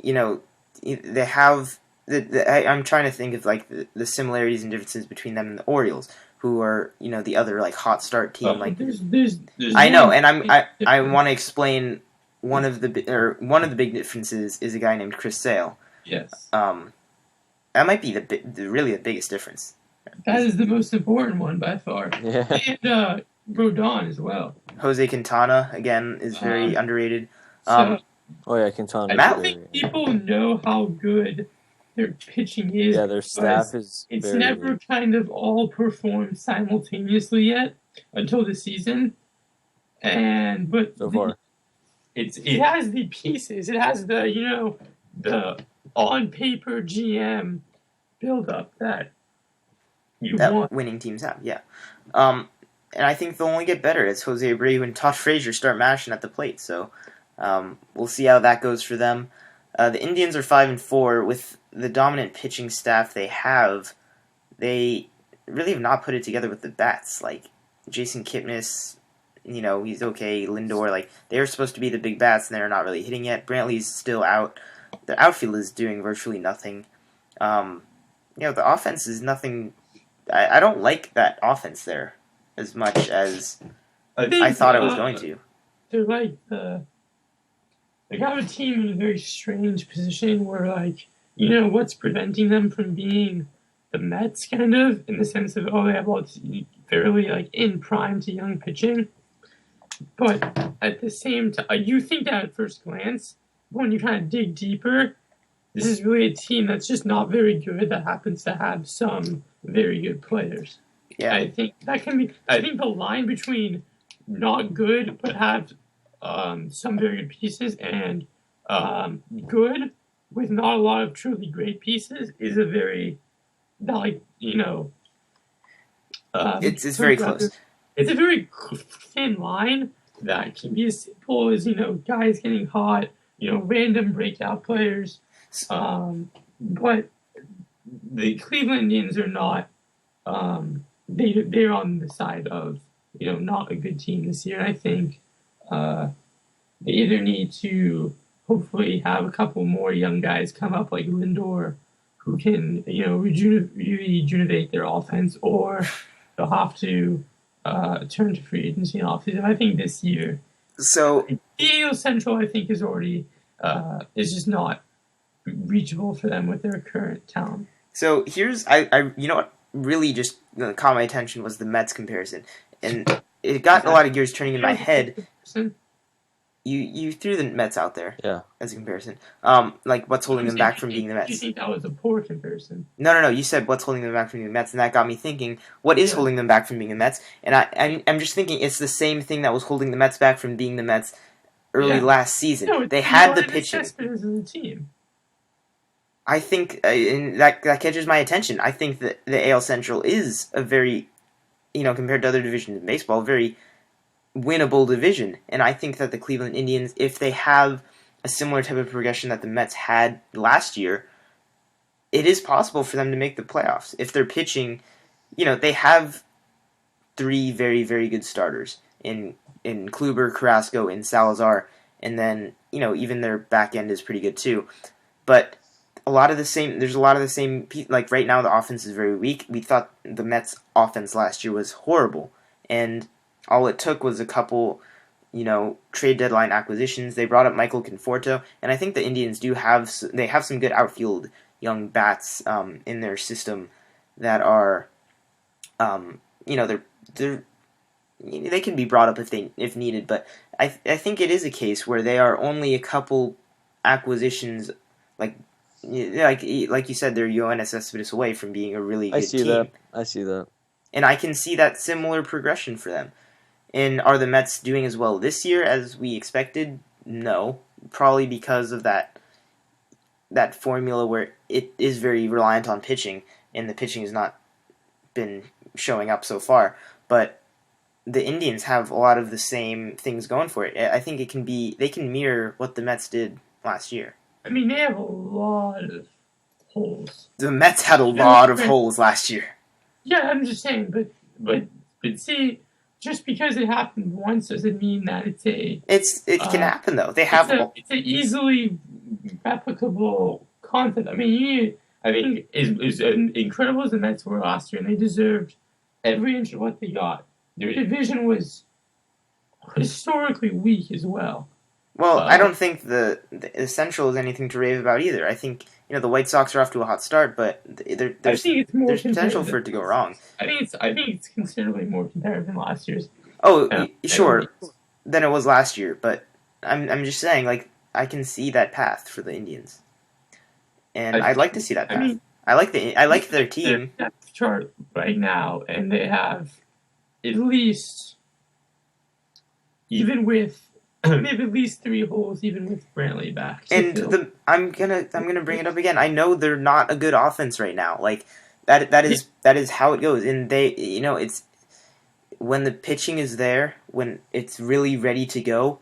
they have I'm trying to think of like the similarities and differences between them and the Orioles, who are the other like hot start team. Like there's I know, and I want to explain one of the big differences is a guy named Chris Sale. Yes. That might be really the biggest difference. That is the most important one by far. Yeah. And Rodon as well. Jose Quintana again is very underrated. So Oh yeah, Quintana. I don't think people know how good their pitching is. Yeah, their staff is. It's very never good. kind of all performed simultaneously yet until the season. But So far. it has the pieces. It has the the on paper GM build up that you want. Winning teams have, yeah. And I think they'll only get better as Jose Abreu and Todd Frazier start mashing at the plate. So we'll see how that goes for them. The Indians are 5-4 with the dominant pitching staff they have. They really have not put it together with the bats. Like Jason Kipnis, he's okay. Lindor, like they were supposed to be the big bats, and they're not really hitting yet. Brantley's still out. The outfield is doing virtually nothing. The offense is nothing. I don't like that offense there as much as I thought I was going to. They're like they got a team in a very strange position where, like, what's preventing them from being the Mets, kind of, in the sense of, they have all this fairly, like, in prime to young pitching. But at the same time, you think that at first glance, when you kind of dig deeper, this is really a team that's just not very good that happens to have some very good players. Yeah. I think the line between not good but have some very good pieces and good with not a lot of truly great pieces is a very it's very close. It's a very thin line that can be as simple as guys getting hot, random breakout players, but the Cleveland Indians are not. They're on the side of not a good team this year. I think they either need to hopefully have a couple more young guys come up like Lindor, who can rejuvenate their offense, or they'll have to turn to free agency and offseason. I think this year. So the AL Central, I think, is already is just not reachable for them with their current talent. So here's I you know what really just caught my attention was the Mets comparison, and it got a lot of gears turning in my head. You threw the Mets out there, Yeah. as a comparison. Like what's holding them back from being the Do you Mets? think that was a poor comparison? No. You said what's holding them back from being the Mets, and that got me thinking. What is holding them back from being the Mets? And I'm just thinking it's the same thing that was holding the Mets back from being the Mets early last season. No, they had the pitching. As a team. I think and that catches my attention. I think that the AL Central is a very, compared to other divisions in baseball, very winnable division. And I think that the Cleveland Indians, if they have a similar type of progression that the Mets had last year, it is possible for them to make the playoffs. If they're pitching, they have 3 very, very good starters in Kluber, Carrasco, and Salazar. And then, even their back end is pretty good too. But there's a lot of the same, like right now the offense is very weak. We thought the Mets offense last year was horrible, and all it took was a couple, trade deadline acquisitions. They brought up Michael Conforto, and I think the Indians have some good outfield young bats in their system that are, they can be brought up if needed, but I think it is a case where they are only a couple acquisitions, like you said, they're Yoenis Cespedes away from being a really good team. I see that. And I can see that similar progression for them. And are the Mets doing as well this year as we expected? No. Probably because of that formula where it is very reliant on pitching, and the pitching has not been showing up so far. But the Indians have a lot of the same things going for it. I think they can mirror what the Mets did last year. I mean, they have a lot of holes. The Mets had a lot of holes last year. Yeah, I'm just saying, but see, just because it happened once doesn't mean that it can happen though. They have it's an easily replicable concept. I mean, I think as incredible as the Mets were last year, and they deserved every inch of what they got. Their division was historically weak as well. Well, I don't think the Central is anything to rave about either. I think the White Sox are off to a hot start, but there's potential for it to go wrong. I think it's considerably more competitive than last year's. Oh, sure, than it was last year. But I'm just saying, like, I can see that path for the Indians, and I'd like to see that path. I like their team. Their depth chart right now, and they have at least, even with. They have at least 3 holes, even with Brantley back. And I'm gonna bring it up again. I know they're not a good offense right now. Like that is how it goes. And they, it's when the pitching is there, when it's really ready to go,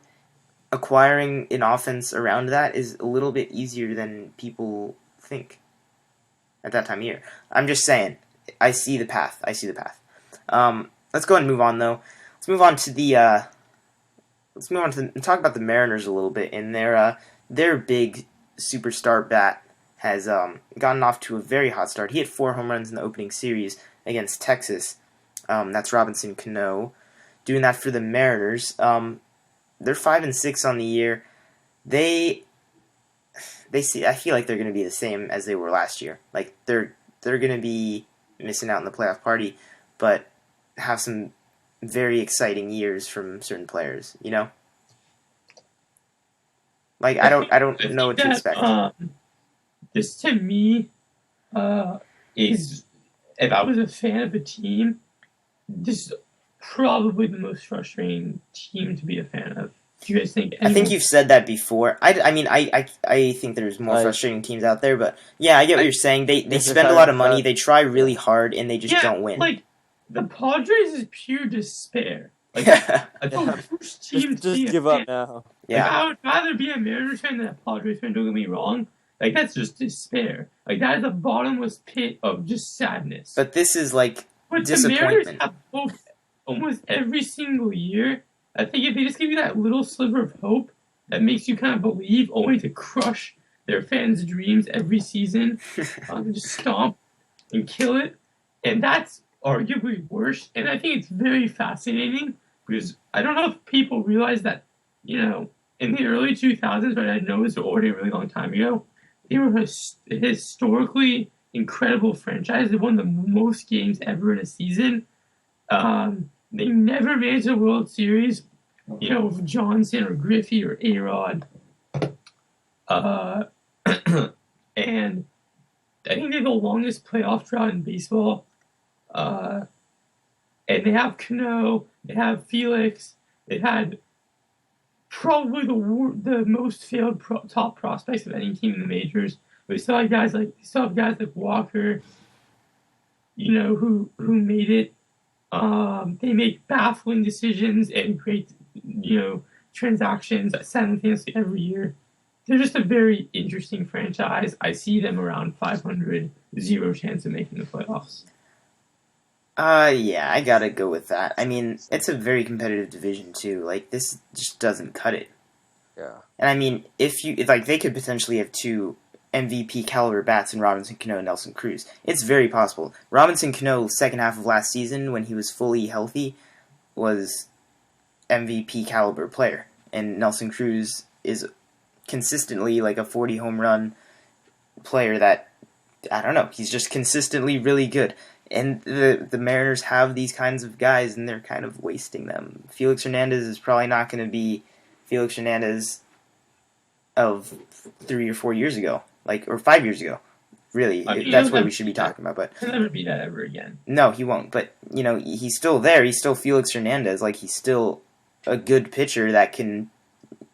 acquiring an offense around that is a little bit easier than people think at that time of year. I'm just saying. I see the path. Let's go ahead and move on though. Let's move on to talk about the Mariners a little bit. And their big superstar bat has gotten off to a very hot start. He hit 4 home runs in the opening series against Texas. That's Robinson Cano doing that for the Mariners. They're 5-6 on the year. I feel like they're going to be the same as they were last year. Like they're going to be missing out in the playoff party, but have some very exciting years from certain players, Like I don't know what to expect. This to me is, if I was a fan of a team, this is probably the most frustrating team to be a fan of. Do you guys think? I think you've said that before. I think there's more frustrating teams out there, but yeah, I get what you're saying. They spend a lot of money, they try really hard, and they just don't win. Like the Padres is pure despair. Like, just give up now. Yeah, I would rather be a Mariners fan than a Padres fan. Don't get me wrong. Like that's just despair. Like that is the bottomless pit of just sadness. But this is like disappointment. The Mariners have hope almost every single year. I think if they just give you that little sliver of hope that makes you kind of believe, only to crush their fans' dreams every season, just stomp and kill it, and that's arguably worse. And I think it's very fascinating because I don't know if people realize that, in in the early 2000s, but I know it was already a really long time ago. They were a historically incredible franchise. They won the most games ever in a season. They never made it to the World Series, with Johnson or Griffey or A-Rod. And I think they have the longest playoff drought in baseball. And they have Cano, they have Felix, they had probably the most failed top prospects of any team in the majors. But they still have guys like Walker, who made it. They make baffling decisions and great, transactions simultaneously every year. They're just a very interesting franchise. I see them around 500, 0 chance of making the playoffs. Yeah, I gotta go with that. I mean, it's a very competitive division too. Like, this just doesn't cut it. Yeah. And I mean, if they could potentially have 2 MVP caliber bats in Robinson Cano and Nelson Cruz. It's very possible. Robinson Cano, second half of last season, when he was fully healthy, was MVP caliber player, and Nelson Cruz is consistently like a 40 home run player that, I don't know, he's just consistently really good. And the Mariners have these kinds of guys, and they're kind of wasting them. Felix Hernandez is probably not going to be Felix Hernandez of 3 or 4 years ago, or 5 years ago. Really, that's what we should be talking about. But he'll never be that ever again. No, he won't. But he's still there. He's still Felix Hernandez. Like, he's still a good pitcher that can,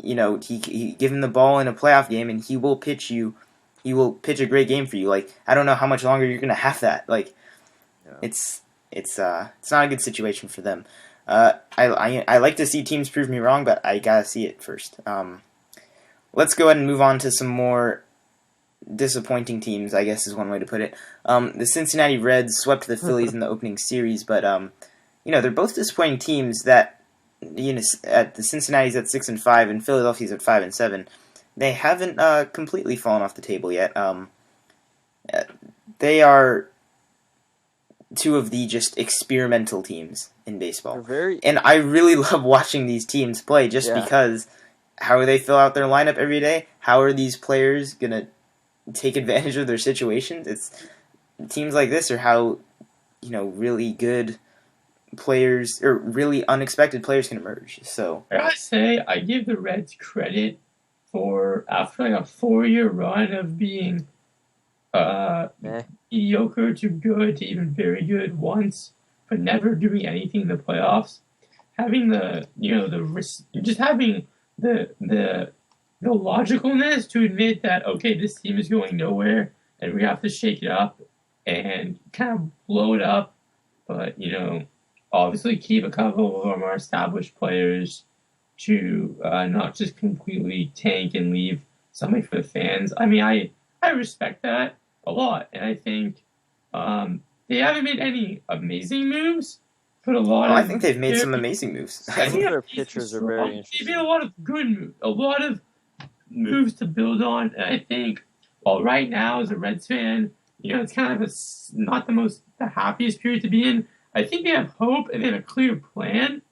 he give him the ball in a playoff game, and he will pitch you. He will pitch a great game for you. Like, I don't know how much longer you're gonna have that. Like, it's not a good situation for them. I like to see teams prove me wrong, but I gotta see it first. Let's go ahead and move on to some more disappointing teams, I guess is one way to put it. The Cincinnati Reds swept the Phillies in the opening series, but they're both disappointing teams that, at the Cincinnati's at 6-5 and Philadelphia's at 5-7. They haven't completely fallen off the table yet. They are 2 of the just experimental teams in baseball. And I really love watching these teams play just because how they fill out their lineup every day, how are these players going to take advantage of their situations. It's teams like this are how, really good players or really unexpected players can emerge. So I gotta say, I give the Reds credit for, after a 4-year run of being mediocre to good to even very good once, but never doing anything in the playoffs, having just having the logicalness to admit that, okay, this team is going nowhere and we have to shake it up and kind of blow it up, but obviously keep a couple of our more established players to not just completely tank and leave something for the fans. I mean, I respect that a lot, and I think they haven't made any amazing moves, but a lot. I think they've made some amazing moves. I think their pitchers are very interesting. They've made a lot of good moves, a lot of moves to build on, and I think, right now as a Reds fan, it's kind of not the happiest period to be in. I think they have hope and they have a clear plan.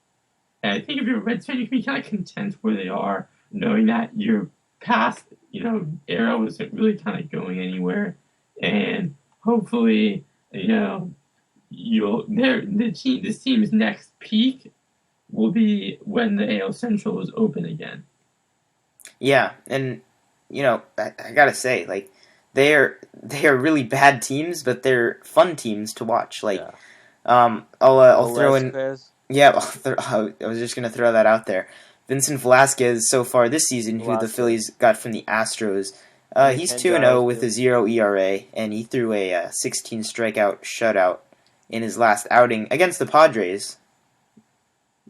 And I think if you're a Reds fan, you can be kind of content where they are, knowing that your past, era wasn't really kind of going anywhere. And hopefully, this team's next peak will be when the AL Central is open again. Yeah, and I gotta say, like, they are really bad teams, but they're fun teams to watch. Like, I'll throw in. Yeah, I was just gonna throw that out there. Vincent Velasquez so far this season, who the Phillies got from the Astros, he's 2-0 with a 0 ERA, and he threw a 16 strikeout shutout in his last outing against the Padres.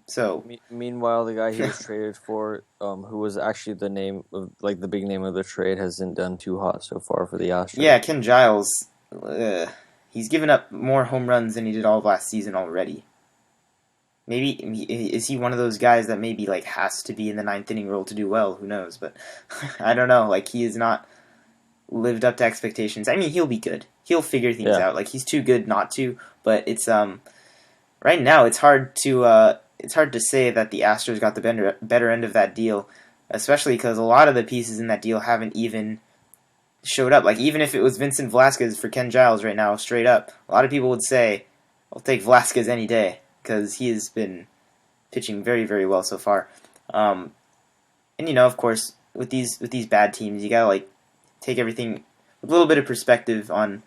So meanwhile, the guy he was traded for, who was actually the name of the big name of the trade, hasn't done too hot so far for the Astros. Yeah, Ken Giles, he's given up more home runs than he did all of last season already. Maybe is he one of those guys that maybe has to be in the 9th inning role to do well? Who knows? But I don't know. He has not lived up to expectations. I mean, he'll be good. He'll figure things out. He's too good not to. But it's right now it's hard to say that the Astros got the better end of that deal. especially because a lot of the pieces in that deal haven't even showed up. Like, even if it was Vincent Velasquez for Ken Giles right now, straight up, a lot of people would say, I'll take Velasquez any day, because he has been pitching very, very well so far. And, of course, with these bad teams, you gotta, take everything with a little bit of perspective on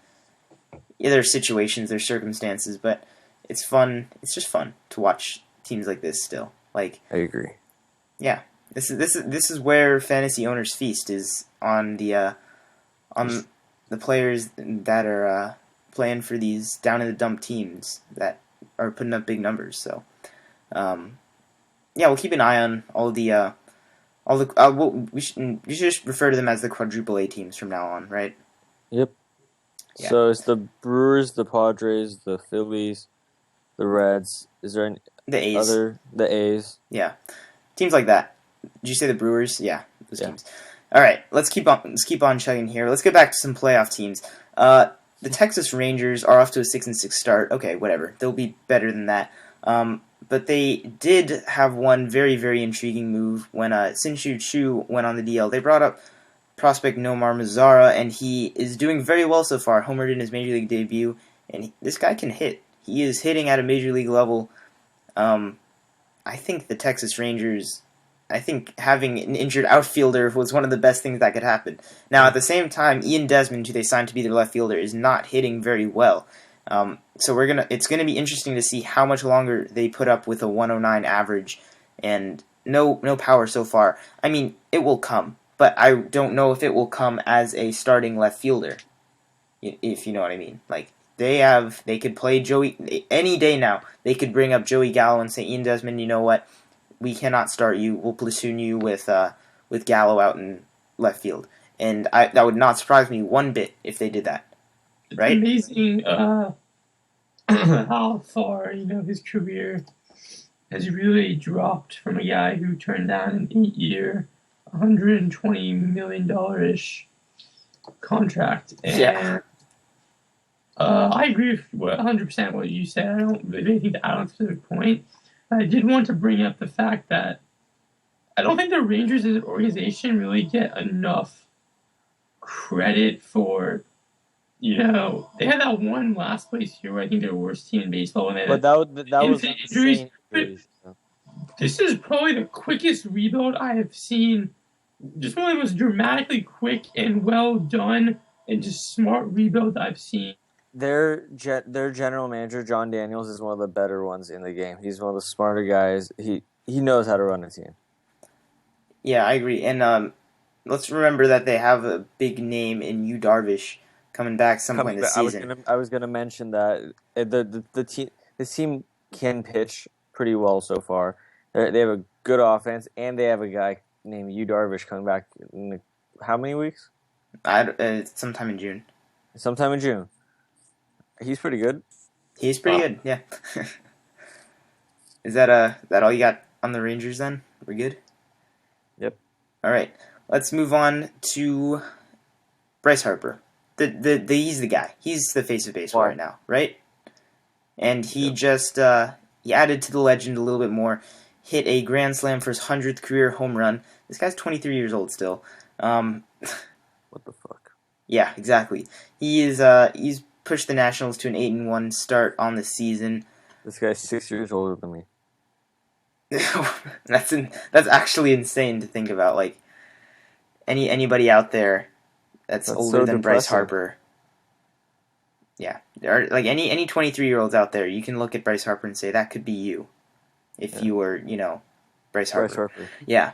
their situations, their circumstances, but it's fun. It's just fun to watch teams like this still. I agree. Yeah. This is where fantasy owners feast, is on the players that are playing for these down in the dump teams that are putting up big numbers. So, we'll keep an eye on we should just refer to them as the quadruple A teams from now on, right? Yep. Yeah. So it's the Brewers, the Padres, the Phillies, the Reds. Is there any The A's. The A's? Yeah, teams like that. Did you say the Brewers? Yeah, those Yeah. teams. All right, let's keep on chugging here. Let's get back to some playoff teams. The Texas Rangers are off to a 6-6 start. Okay, whatever. They'll be better than that. But they did have one very, very intriguing move when Shin-Soo Choo went on the DL. They brought up prospect Nomar Mazara, and he is doing very well so far. Homered in his major league debut, and this guy can hit. He is hitting at a major league level. I think the Texas Rangers, having an injured outfielder was one of the best things that could happen. Now, at the same time, Ian Desmond, who they signed to be their left fielder, is not hitting very well. So it's gonna be interesting to see how much longer they put up with a 109 average and no power so far. I mean, it will come, but I don't know if it will come as a starting left fielder, if you know what I mean. Like, they could play Joey any day now. They could bring up Joey Gallo and say, Ian Desmond, you know what? We cannot start you. We'll platoon you with Gallo out in left field, and that would not surprise me one bit if they did that. Right? It's amazing how far his career has really dropped from a guy who turned down an 8-year, $120 million-ish contract. And, Yeah. I agree with 100% what you said. I don't really have anything to add on a specific point. I did want to bring up the fact that I don't think the Rangers as an organization really get enough credit for, they had that one last place year where I think they're the worst team in baseball. And But that was injuries. insane. This is probably the quickest rebuild I have seen. Just one of the most dramatically quick and well done and just smart rebuild I've seen. Their general manager, John Daniels, is one of the better ones in the game. He's one of the smarter guys. He knows how to run a team. Yeah, I agree. And let's remember that they have a big name in Yu Darvish coming back some point this season. I was gonna mention that this team can pitch pretty well so far. They have a good offense, and they have a guy named Yu Darvish coming back in how many weeks? Sometime in June. Sometime in June. He's pretty good. He's pretty good, yeah. Is that all you got on the Rangers then? We're good? Yep. All right. Let's move on to Bryce Harper. He's the guy. He's the face of baseball right now, right? And he just he added to the legend a little bit more. Hit a grand slam for his 100th career home run. This guy's 23 years old still. What the fuck? Yeah, exactly. He's pushed the Nationals to an 8-1 start on the season. This guy's 6 years older than me. That's actually insane to think about. Like, anybody out there that's older so than Bryce depressing. Harper. Yeah, there are, like any 23-year-olds out there, you can look at Bryce Harper and say that could be you, if you were Bryce Harper. Bryce Harper. Yeah,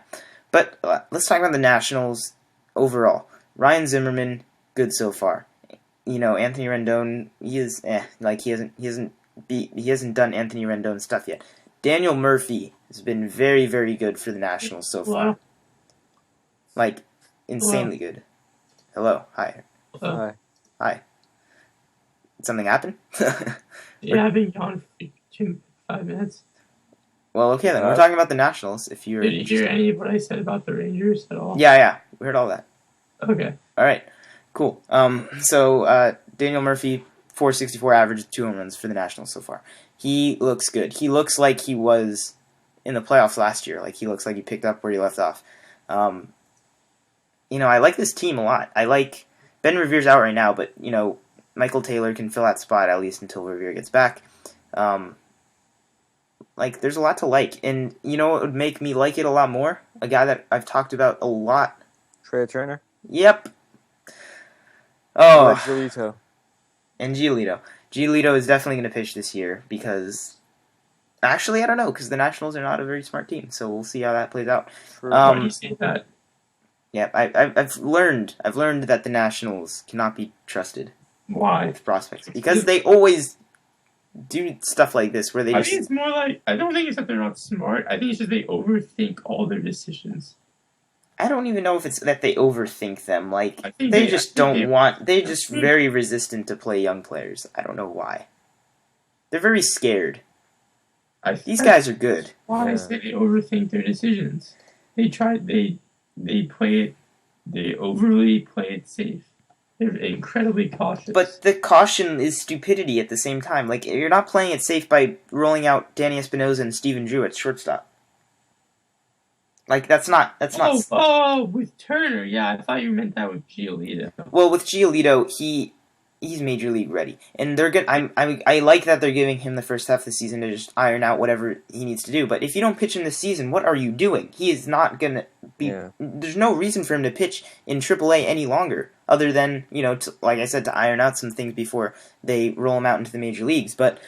but let's talk about the Nationals overall. Ryan Zimmerman, good so far. Anthony Rendon, he hasn't done Anthony Rendon stuff yet. Daniel Murphy has been very, very good for the Nationals so far. Hello? Like, insanely good. Hello, hi, Hi. hi. Did something happen? Yeah, I've been gone for 5 minutes. Well, okay then. We're talking about the Nationals. If you're Did you hear interested. any of what I said about the Rangers at all? Yeah, we heard all that. Okay. All right, cool. So Daniel Murphy, 464 average, 2 home runs for the Nationals so far. He looks good. He looks like he was in the playoffs last year. Like, he looks like he picked up where he left off. Um, I like this team a lot. I like Ben Revere's out right now, but Michael Taylor can fill that spot at least until Revere gets back. There's a lot to like, and what would make me like it a lot more? A guy that I've talked about a lot. Trey Turner. Yep. Oh, Oh, Giolito. and Giolito. Giolito is definitely going to pitch this year because, actually, I don't know, because the Nationals are not a very smart team, so we'll see how that plays out. True. Why do you say that? Yeah, I've learned that the Nationals cannot be trusted Why? with prospects because they always do stuff like this where they I just think it's more like, I don't think it's that they're not smart. I think it's just they overthink all their decisions. I don't even know if it's that they overthink them. Like I think they just don't want. They're I just think- very resistant to play young players. I don't know why. They're very scared. These guys are good. Why I Yeah. say they overthink their decisions. They play it. They overly play it safe. They're incredibly cautious. But the caution is stupidity at the same time. Like you're not playing it safe by rolling out Danny Espinosa and Steven Drew at shortstop. Like that's not. With Turner, yeah, I thought you meant that with Giolito. Well, with Giolito, he's major league ready, and they're good. I like that they're giving him the first half of the season to just iron out whatever he needs to do. But if you don't pitch him this season, what are you doing? He is not gonna be. Yeah. There's no reason for him to pitch in AAA any longer, other than like I said, to iron out some things before they roll him out into the major leagues. But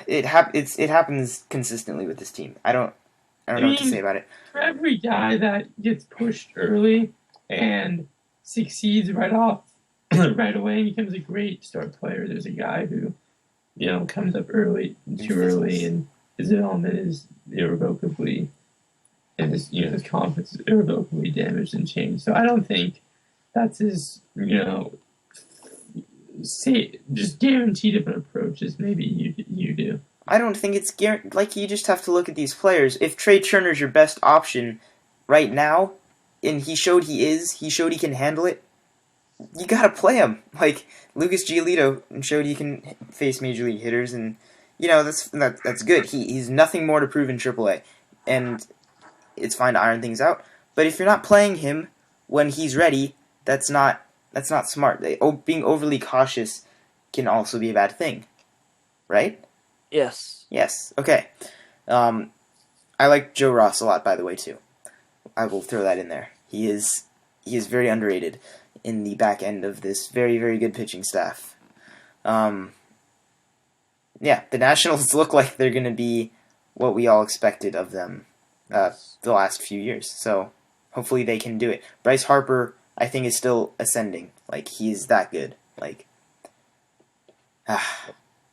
it happens consistently with this team. I don't know what to say about it. For every guy that gets pushed early and succeeds right right away and becomes a great star player, there's a guy who, comes up too early, and his development is irrevocably, and his confidence is irrevocably damaged and changed. So I don't think that's his, just guaranteed of an approach as maybe you do. I don't think it's guaranteed. Like, you just have to look at these players. If Trey Turner's your best option right now, and he showed he can handle it, you gotta play him. Like, Lucas Giolito showed he can face major league hitters, and, that's good. He's nothing more to prove in AAA, and it's fine to iron things out. But if you're not playing him when he's ready, that's not smart. Being overly cautious can also be a bad thing, right? Yes. Yes. Okay. I like Joe Ross a lot, by the way, too. I will throw that in there. He is very underrated in the back end of this very, very good pitching staff. Yeah, the Nationals look like they're going to be what we all expected of them the last few years. So hopefully they can do it. Bryce Harper, I think, is still ascending. Like, he's that good. Like,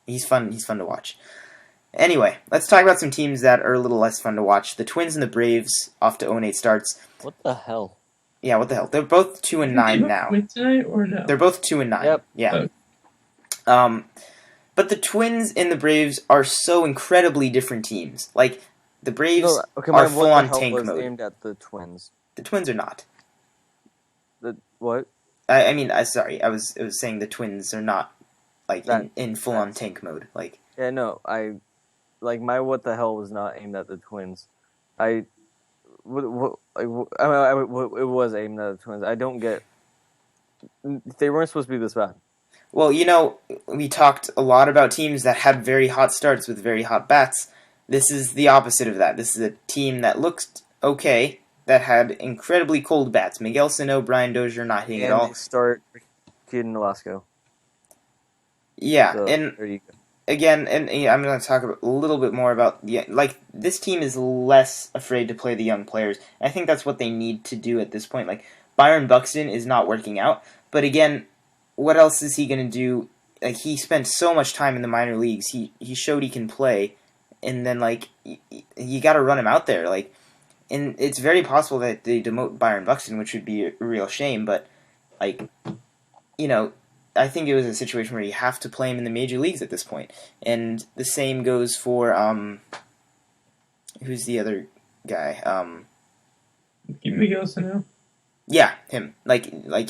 he's fun to watch. Anyway, let's talk about some teams that are a little less fun to watch. The Twins and the Braves off to 0-8 starts. What the hell? Yeah, what the hell? They're both 2-9 now. Win tonight or no? They're both 2-9. Yep. Yeah. But the Twins and the Braves are so incredibly different teams. Like, the Braves are full on tank was mode. aimed at the Twins. The Twins are not. The what? I was saying the Twins are not like That- in full on tank mode. Like, Yeah, no, my what the hell was not aimed at the Twins. It was aimed at the Twins. I don't get. They weren't supposed to be this bad. well, we talked a lot about teams that had very hot starts with very hot bats. This is the opposite of that. This is a team that looked okay, that had incredibly cold bats. Miguel Sano, Brian Dozier not hitting at all. They start Kid Nolasco. Yeah, So, and there you go. again, I'm going to talk a little bit more about this team is less afraid to play the young players. I think that's what they need to do at this point. Like, Byron Buxton is not working out, but again, what else is he going to do? Like, he spent so much time in the minor leagues. He showed he can play, and then you got to run him out there. Like, and it's very possible that they demote Byron Buxton, which would be a real shame. But I think it was a situation where you have to play him in the major leagues at this point. And the same goes for who's the other guy? Miguel Sano. Yeah, him. Like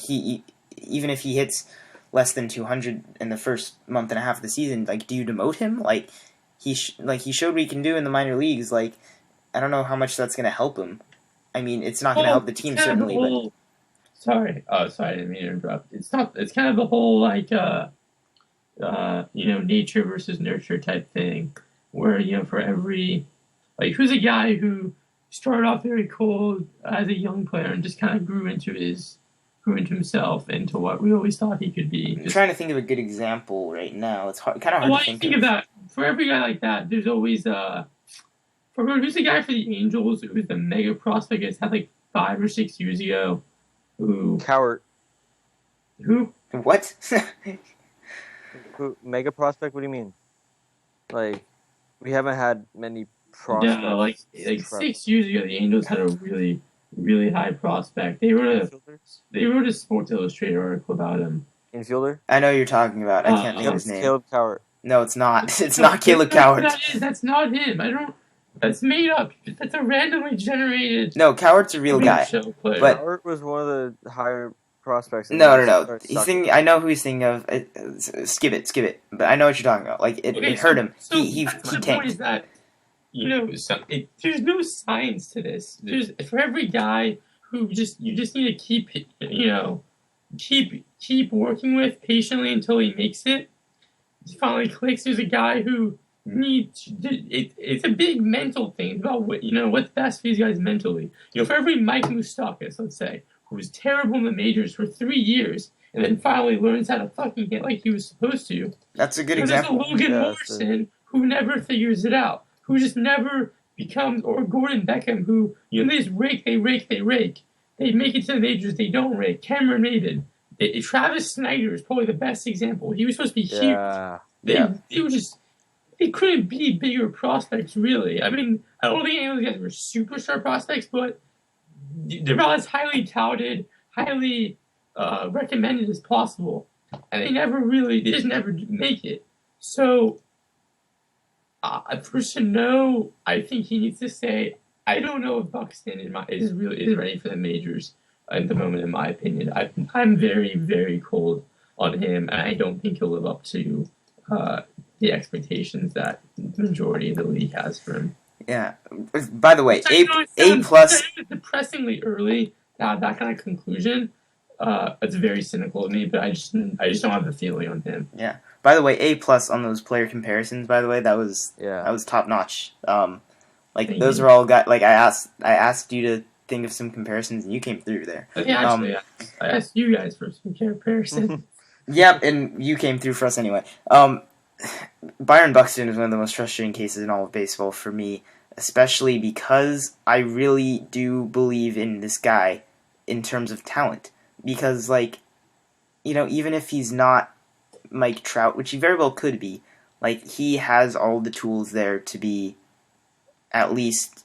he even if he hits less than 200 in the first month and a half of the season, like, do you demote him? Like, he showed what he can do in the minor leagues. Like, I don't know how much that's going to help him. I mean, it's not going to help the team certainly, but sorry, I didn't mean to interrupt. It's not. It's kind of the whole like nature versus nurture type thing, where for every who's a guy who started off very cold as a young player and just kind of grew into himself into what we always thought he could be. I'm trying to think of a good example right now. It's kind of hard Why to do you think think of that? For every guy like that, there's always who's the guy for the Angels who was the mega prospect it's had like 5 or 6 years ago? Cowart. Who? What? Who? Mega prospect? What do you mean? Like, we haven't had many prospects. No, like 6 years ago, the Angels had a really, really high prospect. They wrote a Sports Illustrated article about him. Infielder? I know who you're talking about. I can't think of his name. Caleb Cowart. No, it's not. It's not Caleb Cowart. That's not him. That's made up. That's a randomly generated. No, Cowart's a real guy. Player. But Cowart was one of the higher prospects. No. I know who he's thinking of. Skip it. But I know what you're talking about. Like it hurt him. So He my tanked. point is that there's no science to this. There's for every guy who you just need to keep working with patiently until he makes it. He finally clicks. There's a guy who needs it's a big mental thing. It's about what's best for these guys mentally. For every Mike Moustakas, let's say, who was terrible in the majors for 3 years and then finally learns how to fucking hit like he was supposed to. That's a good There's example. a Logan Morrison who never figures it out, who just never becomes, or Gordon Beckham who they just rake. They make it to the majors, they don't rake. Cameron Maybin. Travis Snyder is probably the best example. He was supposed to be huge. They couldn't be bigger prospects, really. I mean, I don't think any of those guys were superstar prospects, but they're about as highly touted, highly recommended as possible. And they just never make it. So, for Sano, I think he needs to say, I don't know if Buxton is ready for the majors at the moment, in my opinion. I'm very, very cold on him, and I don't think he'll live up to the expectations that the majority of the league has for him. Yeah. By the way, A plus. Depressingly early that kind of conclusion. It's very cynical of me, but I just don't have the feeling on him. Yeah. By the way, A plus on those player comparisons. By the way, that was top notch. Those are all guys. Like I asked you to think of some comparisons, and you came through there. Yeah, actually, I asked you guys for some comparisons. Yep, and you came through for us anyway. Byron Buxton is one of the most frustrating cases in all of baseball for me, especially because I really do believe in this guy in terms of talent. Because, even if he's not Mike Trout, which he very well could be, he has all the tools there to be at least,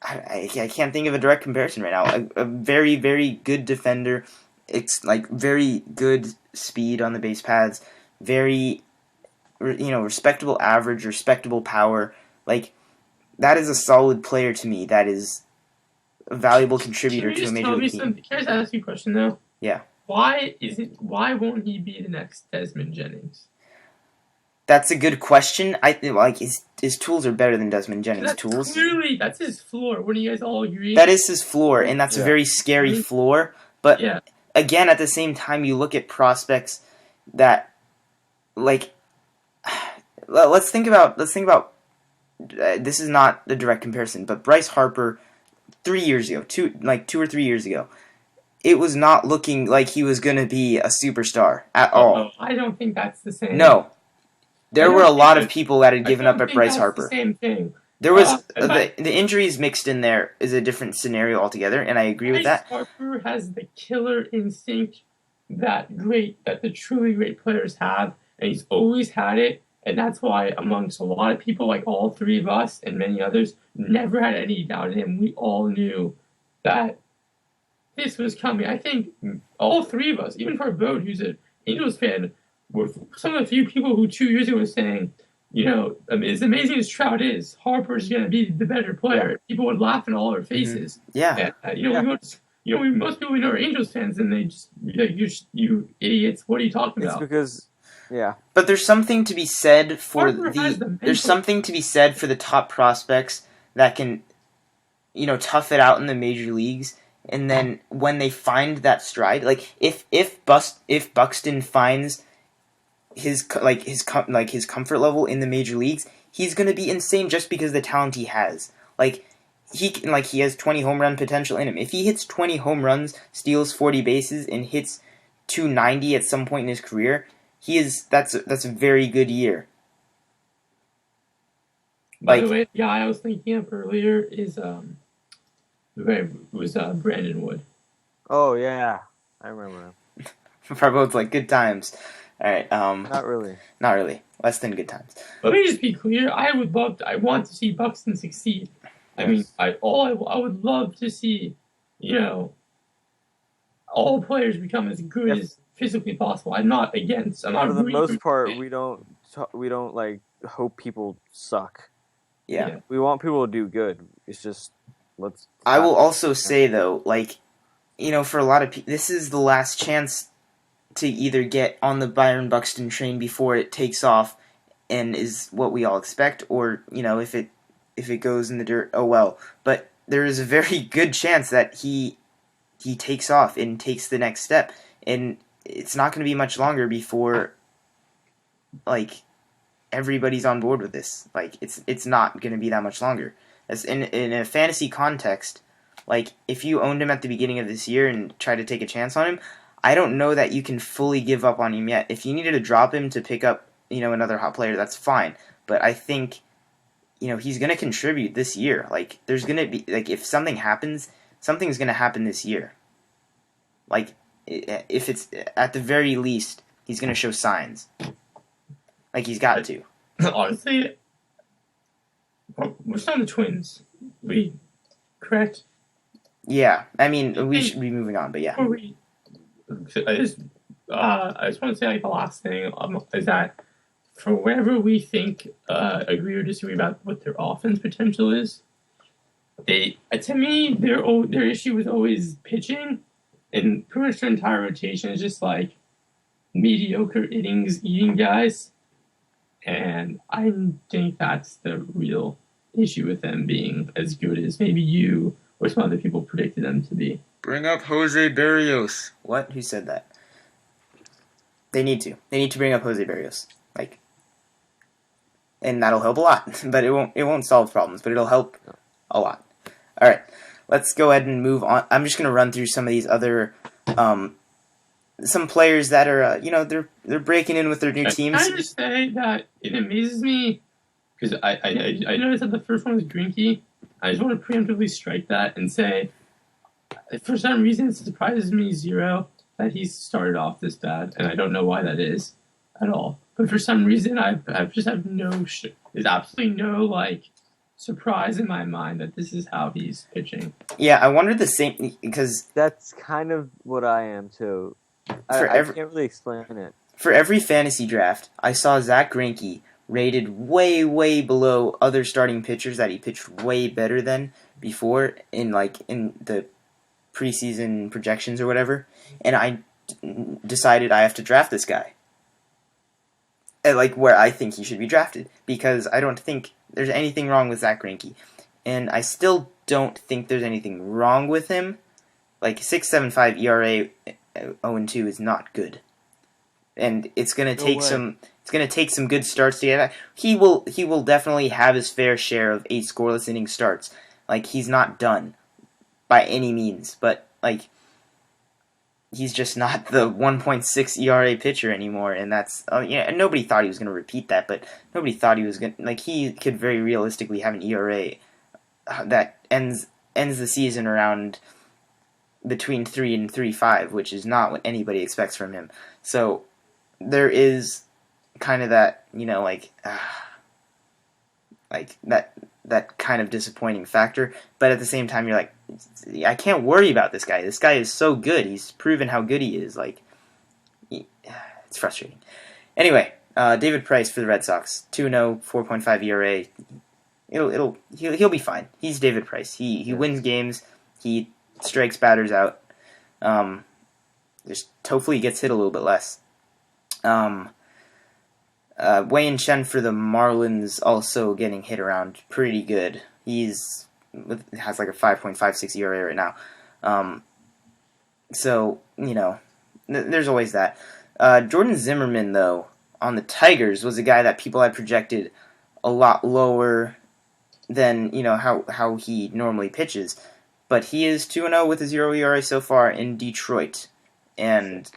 I can't think of a direct comparison right now. A very, very good defender. It's very good speed on the base paths. Very, respectable average, respectable power. That is a solid player to me. That is a valuable contributor to a major league team. Can I just ask you a question though? Yeah. Why won't he be the next Desmond Jennings? That's a good question. I think his tools are better than Desmond Jennings' tools. Clearly, that's his floor. Wouldn't you guys all agree? That is his floor, and that's a very scary floor. But again, at the same time, you look at prospects that, let's think about. This is not a direct comparison, but Bryce Harper, 3 years ago, 2 or 3 years ago, it was not looking like he was going to be a superstar at all. I don't think that's the same. No. There were a lot of people that had given up at Bryce Harper. The same thing. There was the injuries mixed in there is a different scenario altogether, and I agree with that. Bryce Harper has the killer instinct that the truly great players have, and he's always had it, and that's why amongst a lot of people, like all three of us and many others, never had any doubt in him. We all knew that this was coming. I think all three of us, even for Bode, who's an Angels fan, were some of the few people who 2 years ago were saying, as amazing as Trout is, Harper's going to be the better player. Yeah. People would laugh in all our faces. Mm-hmm. Yeah. And, most people we know are Angels fans, and they just you idiots. What are you talking about? It's because, But there's something to be said for there's something to be said for the top prospects that can tough it out in the major leagues, and then when they find that stride, like if Buxton finds his comfort level in the major leagues, he's gonna be insane just because of the talent he has. He has 20 home run potential in him. If he hits 20 home runs, steals 40 bases, and hits 290 at some point in his career, that's a very good year. By the way, the guy I was thinking of earlier is Brandon Wood. Oh yeah, I remember him. For both good times. All right. Not really. Not really. Less than good times. Let me just be clear. I want to see Buxton succeed. I mean, I would love to see, all players become as good as physically possible. I'm not against. I'm not. For the most part, we don't hope people suck. Yeah. We want people to do good. It's just let's. I will also say though, for a lot of people, this is the last chance to either get on the Byron Buxton train before it takes off and is what we all expect, or if it goes in the dirt, oh well. But there is a very good chance that he takes off and takes the next step, and it's not going to be much longer before everybody's on board with this. It's not going to be that much longer. As in a fantasy context, if you owned him at the beginning of this year and tried to take a chance on him, I don't know that you can fully give up on him yet. If you needed to drop him to pick up, another hot player, that's fine. But I think, he's going to contribute this year. There's going to be, if something happens, something's going to happen this year. If it's, at the very least, he's going to show signs. He's got to. Honestly, we're still on the Twins. Correct? Yeah. I mean, we should be moving on, but yeah. I just want to say the last thing is that for wherever we think agree or disagree about what their offense potential is, to me their issue was always pitching, and pretty much their entire rotation is just mediocre innings eating guys, and I think that's the real issue with them being as good as maybe you or some other people predicted them to be. Bring up Jose Berrios. What? Who said that? They need to. They need to bring up Jose Berrios. And that'll help a lot. But it won't solve problems, but it'll help a lot. All right. Let's go ahead and move on. I'm just going to run through some of these other some players that are they're breaking in with their new teams. Can I just say that it amazes me because I noticed that the first one was Greinke. I just want to preemptively strike that and say, for some reason, it surprises me zero that he started off this bad, and I don't know why that is at all. But for some reason, I just have there's absolutely no surprise in my mind that this is how he's pitching. Yeah, I wondered the same because that's kind of what I am too. I can't really explain it. For every fantasy draft, I saw Zach Greinke rated way, way below other starting pitchers that he pitched way better than before in the preseason projections or whatever, and I decided I have to draft this guy. Where I think he should be drafted, because I don't think there's anything wrong with Zach Greinke, and I still don't think there's anything wrong with him. 6.75 ERA, 0-2 is not good, and it's gonna take some. It's gonna take some good starts to get back. He will definitely have his fair share of 8 scoreless inning starts. He's not done by any means, but he's just not the 1.6 ERA pitcher anymore, and that's and nobody thought he was going to repeat that, but nobody thought he was going he could very realistically have an ERA that ends the season around between 3 and 3.5, which is not what anybody expects from him. So there is kind of that that kind of disappointing factor, but at the same time you're I can't worry about this guy. This guy is so good. He's proven how good he is. It's frustrating. Anyway, David Price for the Red Sox, 2.0, 4.5 ERA. He'll be fine. He's David Price. He wins games. He strikes batters out. Just hopefully he gets hit a little bit less. Wei Chen for the Marlins also getting hit around pretty good. He's has like a 5.56 ERA right now. So, there's always that. Jordan Zimmerman, though, on the Tigers was a guy that people had projected a lot lower than, how he normally pitches. But he is 2-0 with a 0 ERA so far in Detroit. And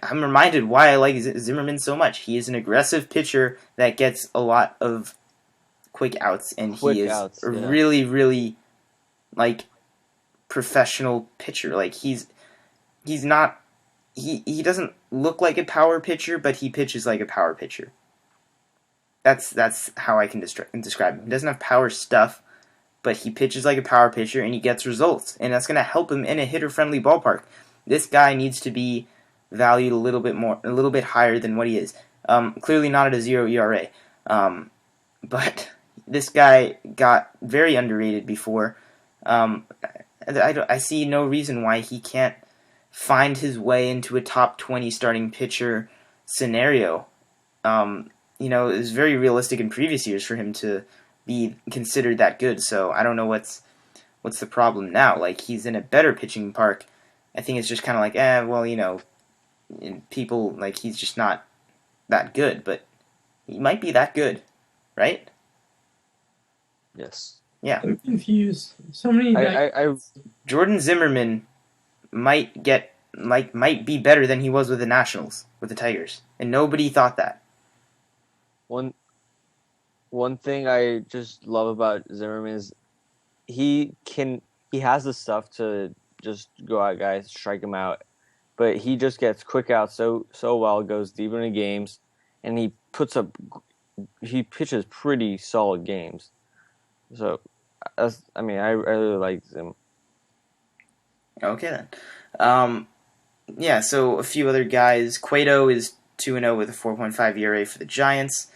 I'm reminded why I like Zimmerman so much. He is an aggressive pitcher that gets a lot of quick outs, and he is a really, really, professional pitcher. He's not, he doesn't look like a power pitcher, but he pitches like a power pitcher. That's how I can describe him. He doesn't have power stuff, but he pitches like a power pitcher, and he gets results, and that's going to help him in a hitter-friendly ballpark. This guy needs to be valued a little bit higher than what he is. Clearly not at a 0 ERA. But this guy got very underrated before. I see no reason why he can't find his way into a top 20 starting pitcher scenario. It was very realistic in previous years for him to be considered that good. So I don't know what's the problem now. He's in a better pitching park. I think it's just kind of people, he's just not that good, but he might be that good, right? Yes. Yeah. I'm confused. So many Jordan Zimmerman might be better than he was with the Nationals, with the Tigers, and nobody thought that. One thing I just love about Zimmerman is he has the stuff to just go out, guys, strike him out, but he just gets quick out so well, goes deep into games, and he pitches pretty solid games. So, I really like him. Okay then. Yeah. So a few other guys. Cueto is 2-0 with a 4.5 ERA for the Giants.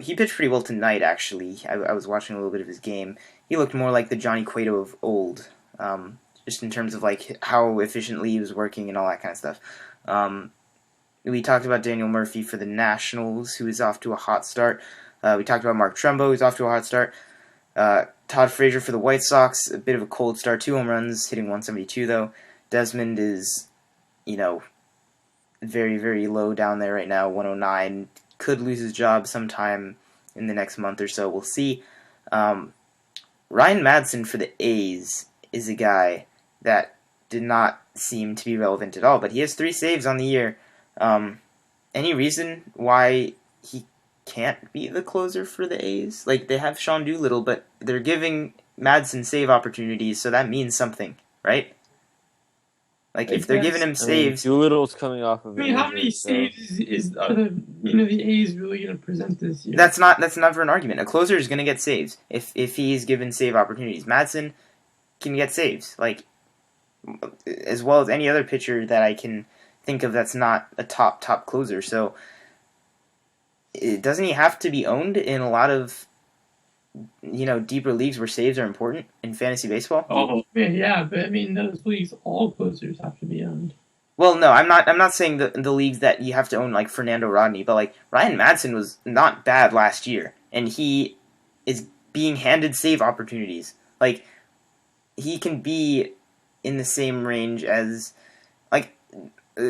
He pitched pretty well tonight, actually. I was watching a little bit of his game. He looked more like the Johnny Cueto of old, just in terms of how efficiently he was working and all that kind of stuff. We talked about Daniel Murphy for the Nationals, who is off to a hot start. We talked about Mark Trumbo, who's off to a hot start. Todd Frazier for the White Sox, a bit of a cold start, 2 home runs, hitting 172 though. Desmond is, very, very low down there right now, 109. Could lose his job sometime in the next month or so. We'll see. Ryan Madson for the A's is a guy that did not seem to be relevant at all, but he has 3 saves on the year. Any reason why he can't be the closer for the A's? They have Sean Doolittle, but they're giving Madson save opportunities, so that means something, right? If they're giving him saves, Doolittle's coming off of. how many saves are the A's really going to present this year? That's never an argument. A closer is going to get saves if he's given save opportunities. Madson can get saves, as well as any other pitcher that I can think of that's not a top closer. So, doesn't he have to be owned in a lot of deeper leagues where saves are important in fantasy baseball? Oh yeah, but those leagues, all closers have to be owned. Well, no, I'm not saying the leagues that you have to own Fernando Rodney, but Ryan Madson was not bad last year, and he is being handed save opportunities. He can be in the same range as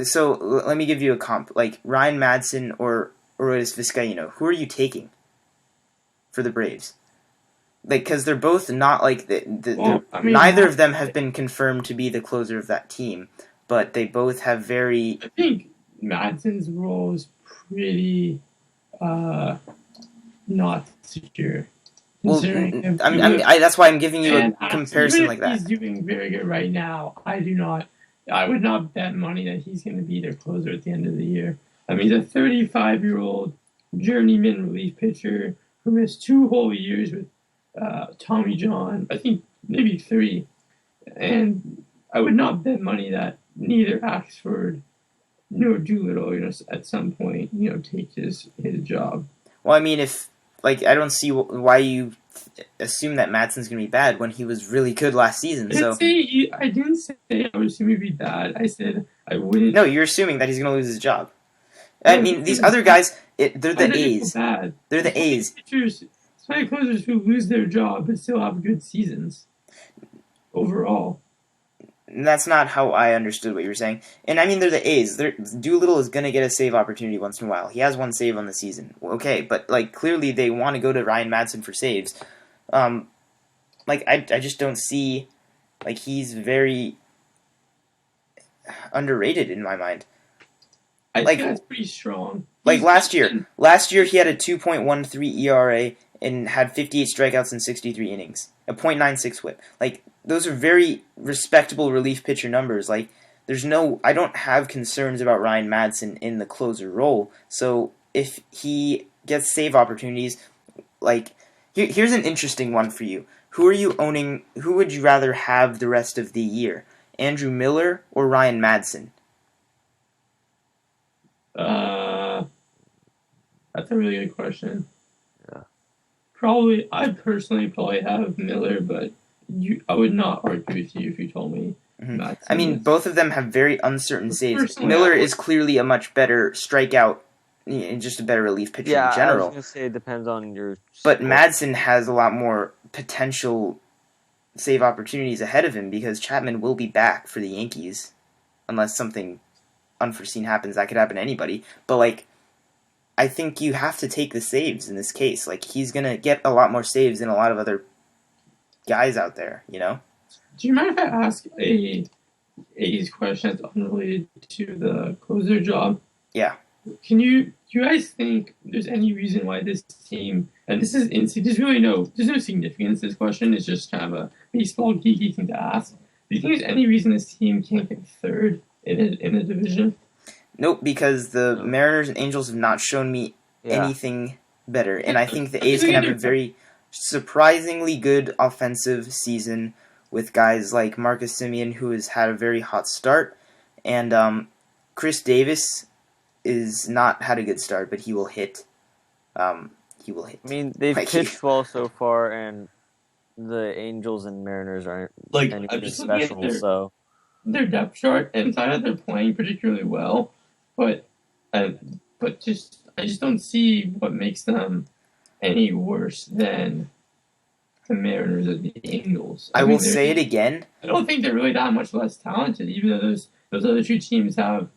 so let me give you a comp. Ryan Madson or Aroldis Vizcaino. Who are you taking for the Braves? Because they're both not neither of them have been confirmed to be the closer of that team, but they both have very. I think Madson's role is pretty not secure. Well, that's why I'm giving you a comparison like that. He's doing very good right now. I would not bet money that he's going to be their closer at the end of the year. He's a 35-year-old journeyman relief pitcher who missed 2 whole years with Tommy John, I think maybe 3. And I would not bet money that neither Axford nor Doolittle, at some point, take his job. Well, if I don't see why you assume that Madson's going to be bad when he was really good last season. I didn't say I would assume he'd be bad. I said I wouldn't. No, you're assuming that he's going to lose his job. These other guys, they're the A's. They're the A's. plenty of closers who lose their job but still have good seasons overall. And that's not how I understood what you were saying. And I mean, they're the A's. Doolittle is going to get a save opportunity once in a while. He has one save on the season. Okay, but like clearly they want to go to Ryan Madson for saves. I just don't see, like, he's very underrated in my mind. I Like- think that's pretty strong. Like last year he had a 2.13 ERA and had 58 strikeouts in 63 innings, a .96 WHIP. Like, those are very respectable relief pitcher numbers. Like, I don't have concerns about Ryan Madson in the closer role. So if he gets save opportunities, like, here's an interesting one for you. Who are you owning? Who would you rather have the rest of the year? Andrew Miller or Ryan Madson? That's a really good question. Yeah. I personally probably have Miller, but I would not argue with you if you told me. Mhm. Madson I mean, is- both of them have very uncertain saves. Personally, Miller I would- is clearly a much better strikeout, just a better relief pitcher Yeah, in I general. was gonna say it depends on your. But sport. Madsen has a lot more potential save opportunities ahead of him because Chapman will be back for the Yankees, unless something unforeseen happens. That could happen to anybody. But like, I think you have to take the saves in this case. Like, he's gonna get a lot more saves than a lot of other guys out there. You know? Do you mind if I ask A's question that's unrelated to the closer job? Yeah. Do you guys think there's any reason why this team, and there's no significance to this question, it's just kind of a baseball geeky thing to ask. Do you think there's any reason this team can't get third in the division? Nope, because the No. Mariners and Angels have not shown me Yeah. anything better. And I think the A's can have a very surprisingly good offensive season with guys like Marcus Semien, who has had a very hot start, and Chris Davis is not had a good start, but he will hit. He will hit. I mean, they've Like, pitched well so far, and the Angels and Mariners aren't Like, I'm anything just looking at special. So their depth chart, and it's not that they're playing particularly well, but I just don't see what makes them any worse than the Mariners or the Angels. I mean, will say it again. I don't think they're really that much less talented, even though those other two teams have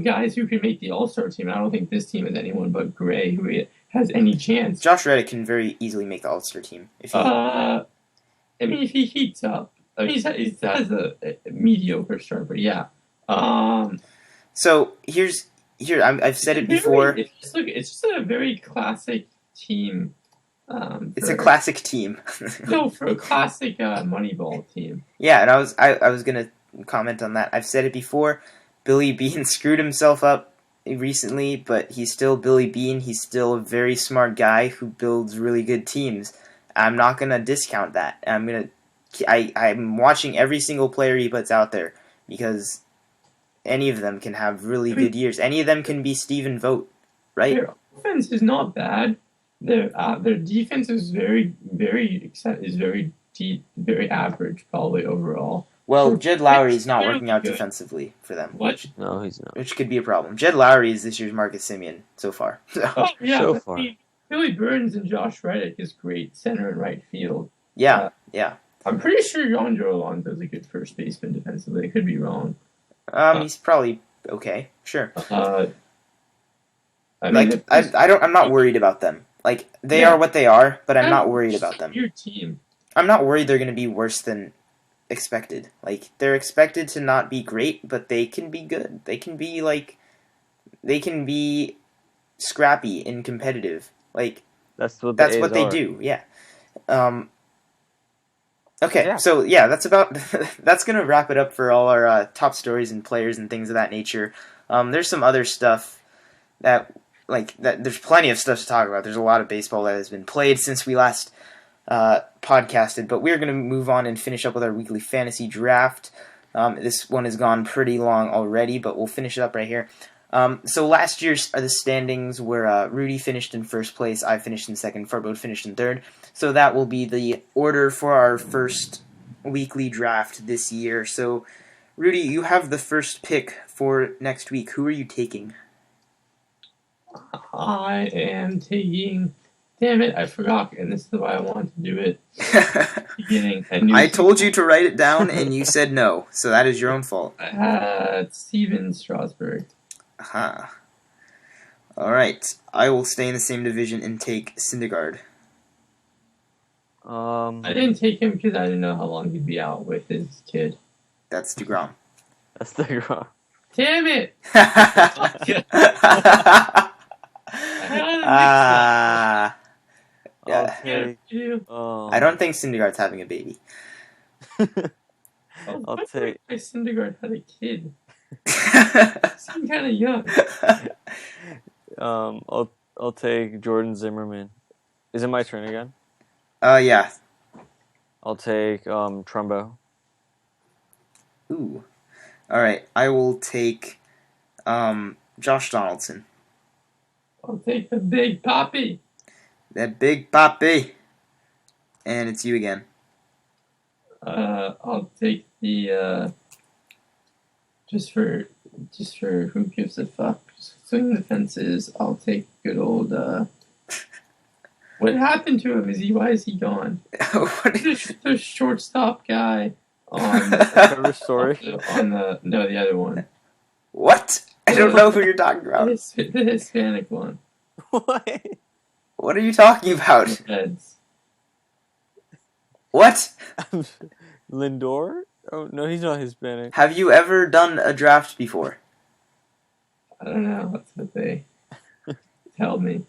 guys who can make the All-Star team. I don't think this team has anyone but Gray who has any chance. Josh Reddick can very easily make the All-Star team if he. I mean, if he heats up, I mean, he has a mediocre start, but yeah. So I've said it before. It's just a very classic team. It's a classic team. No, for a classic Moneyball team. Yeah, and I was gonna comment on that. I've said it before. Billy Beane screwed himself up recently, but he's still Billy Beane. He's still a very smart guy who builds really good teams. I'm not gonna discount that. I'm watching every single player he puts out there because any of them can have really good years. Any of them can be Stephen Vogt, right? Their offense is not bad. Their defense is very deep, very average, probably overall. Well, Jed Lowry is not They're working out good. defensively for them, What? no, he's not. which could be a problem. Jed Lowry is this year's Marcus Semien so far. Oh yeah, So but far. Billy Burns and Josh Reddick is great center and right field. Yeah. I'm pretty sure Yonder Alonso is a good first baseman defensively. I could be wrong. He's probably okay. Sure. I mean, Like I'm not worried about them. Like they Yeah. are what they are, but I'm not worried about them. Your team. I'm not worried they're going to be worse than expected. Like they're expected to not be great, but they can be good. They can be scrappy and competitive. Like That's what that's the what A's they are. do. Yeah. Okay, Yeah. so yeah, that's gonna wrap it up for all our top stories and players and things of that nature. There's some other stuff that there's plenty of stuff to talk about. There's a lot of baseball that has been played since we last podcasted, but we're gonna move on and finish up with our weekly fantasy draft. This one has gone pretty long already, but we'll finish it up right here. So last year's the standings where Rudy finished in first place, I finished in second, Farboad finished in third. So that will be the order for our first weekly draft this year. So, Rudy, you have the first pick for next week. Who are you taking? I am taking Damn it, I forgot, and this is why I wanted to do it. Beginning. I told you to write it down, and you said no, so that is your own fault. I had Steven Strasburg. Aha. Alright, I will stay in the same division and take Syndergaard. I didn't take him because I didn't know how long he'd be out with his kid. That's DeGrom. That's the wrong. Damn it! Ah. I'll Yeah. take. I don't think Syndergaard's having a baby. I'll take. Syndergaard had a kid. Seemed kind of young. I'll take Jordan Zimmerman. Is it my turn again? Yeah. I'll take Trumbo. Ooh. Alright, I will take Josh Donaldson. I'll take the big poppy. That big poppy. And it's you again. I'll take the just for who gives a fuck. Swing the fences. I'll take good old what happened to him? Why is he gone? What is- The shortstop guy on Trevor Story. on the other one. What? I don't know who you're talking about. The Hispanic one. What? What are you talking about? Reds. What? Lindor? Oh no, he's not Hispanic. Have you ever done a draft before? I don't know. That's what they tell me.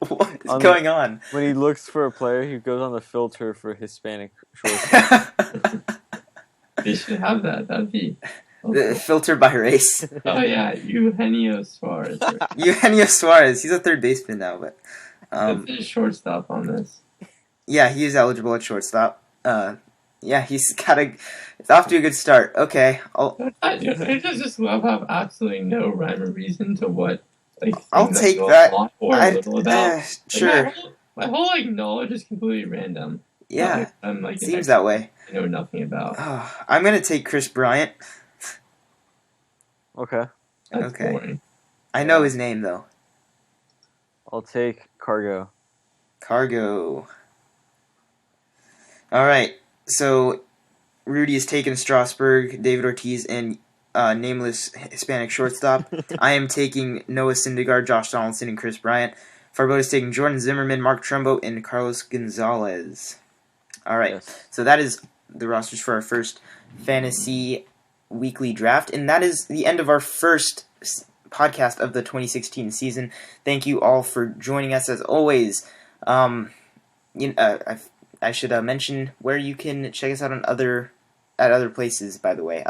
What is On going on? When he looks for a player, he goes on the filter for Hispanic shortstop. They should have that. That'd be. Filter by race. Oh yeah, Eugenio Suarez. Eugenio Suarez. He's a third baseman now, but That's his shortstop on this. yeah, he is eligible at shortstop. Yeah, he's it's off to a good start. Okay, I just love how absolutely no rhyme or reason to what. Like, I'll things take go that. on or little about. Like, Sure. my whole like knowledge is completely random. Yeah, I'm like seems that way. I know nothing about. I'm gonna take Chris Bryant. Okay. That's Okay. boring. I know his name though. I'll take Cargo. Cargo. All right. So Rudy has taken Strasburg, David Ortiz, and nameless Hispanic shortstop. I am taking Noah Syndergaard, Josh Donaldson, and Chris Bryant. Farbote is taking Jordan Zimmerman, Mark Trumbo, and Carlos Gonzalez. All right. Yes. So that is the rosters for our first fantasy weekly draft, and that is the end of our first podcast of the 2016 season. Thank you all for joining us as always. I should mention where you can check us out on other places. By the way,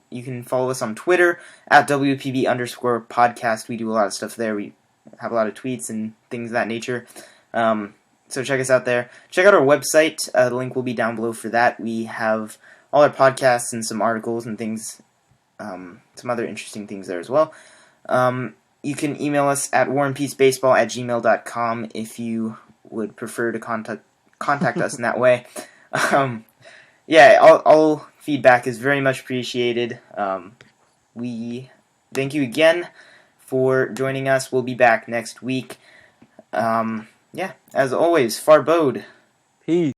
you can follow us on Twitter at WPB_podcast. We do a lot of stuff there. We have a lot of tweets and things of that nature. So check us out there. Check out our website. The link will be down below for that. We have all our podcasts and some articles and things, some other interesting things there as well. You can email us at warandpeacebaseball@gmail.com if you would prefer to contact us in that way. Yeah, all feedback is very much appreciated. We thank you again for joining us. We'll be back next week. Yeah, as always, Farbode. Peace.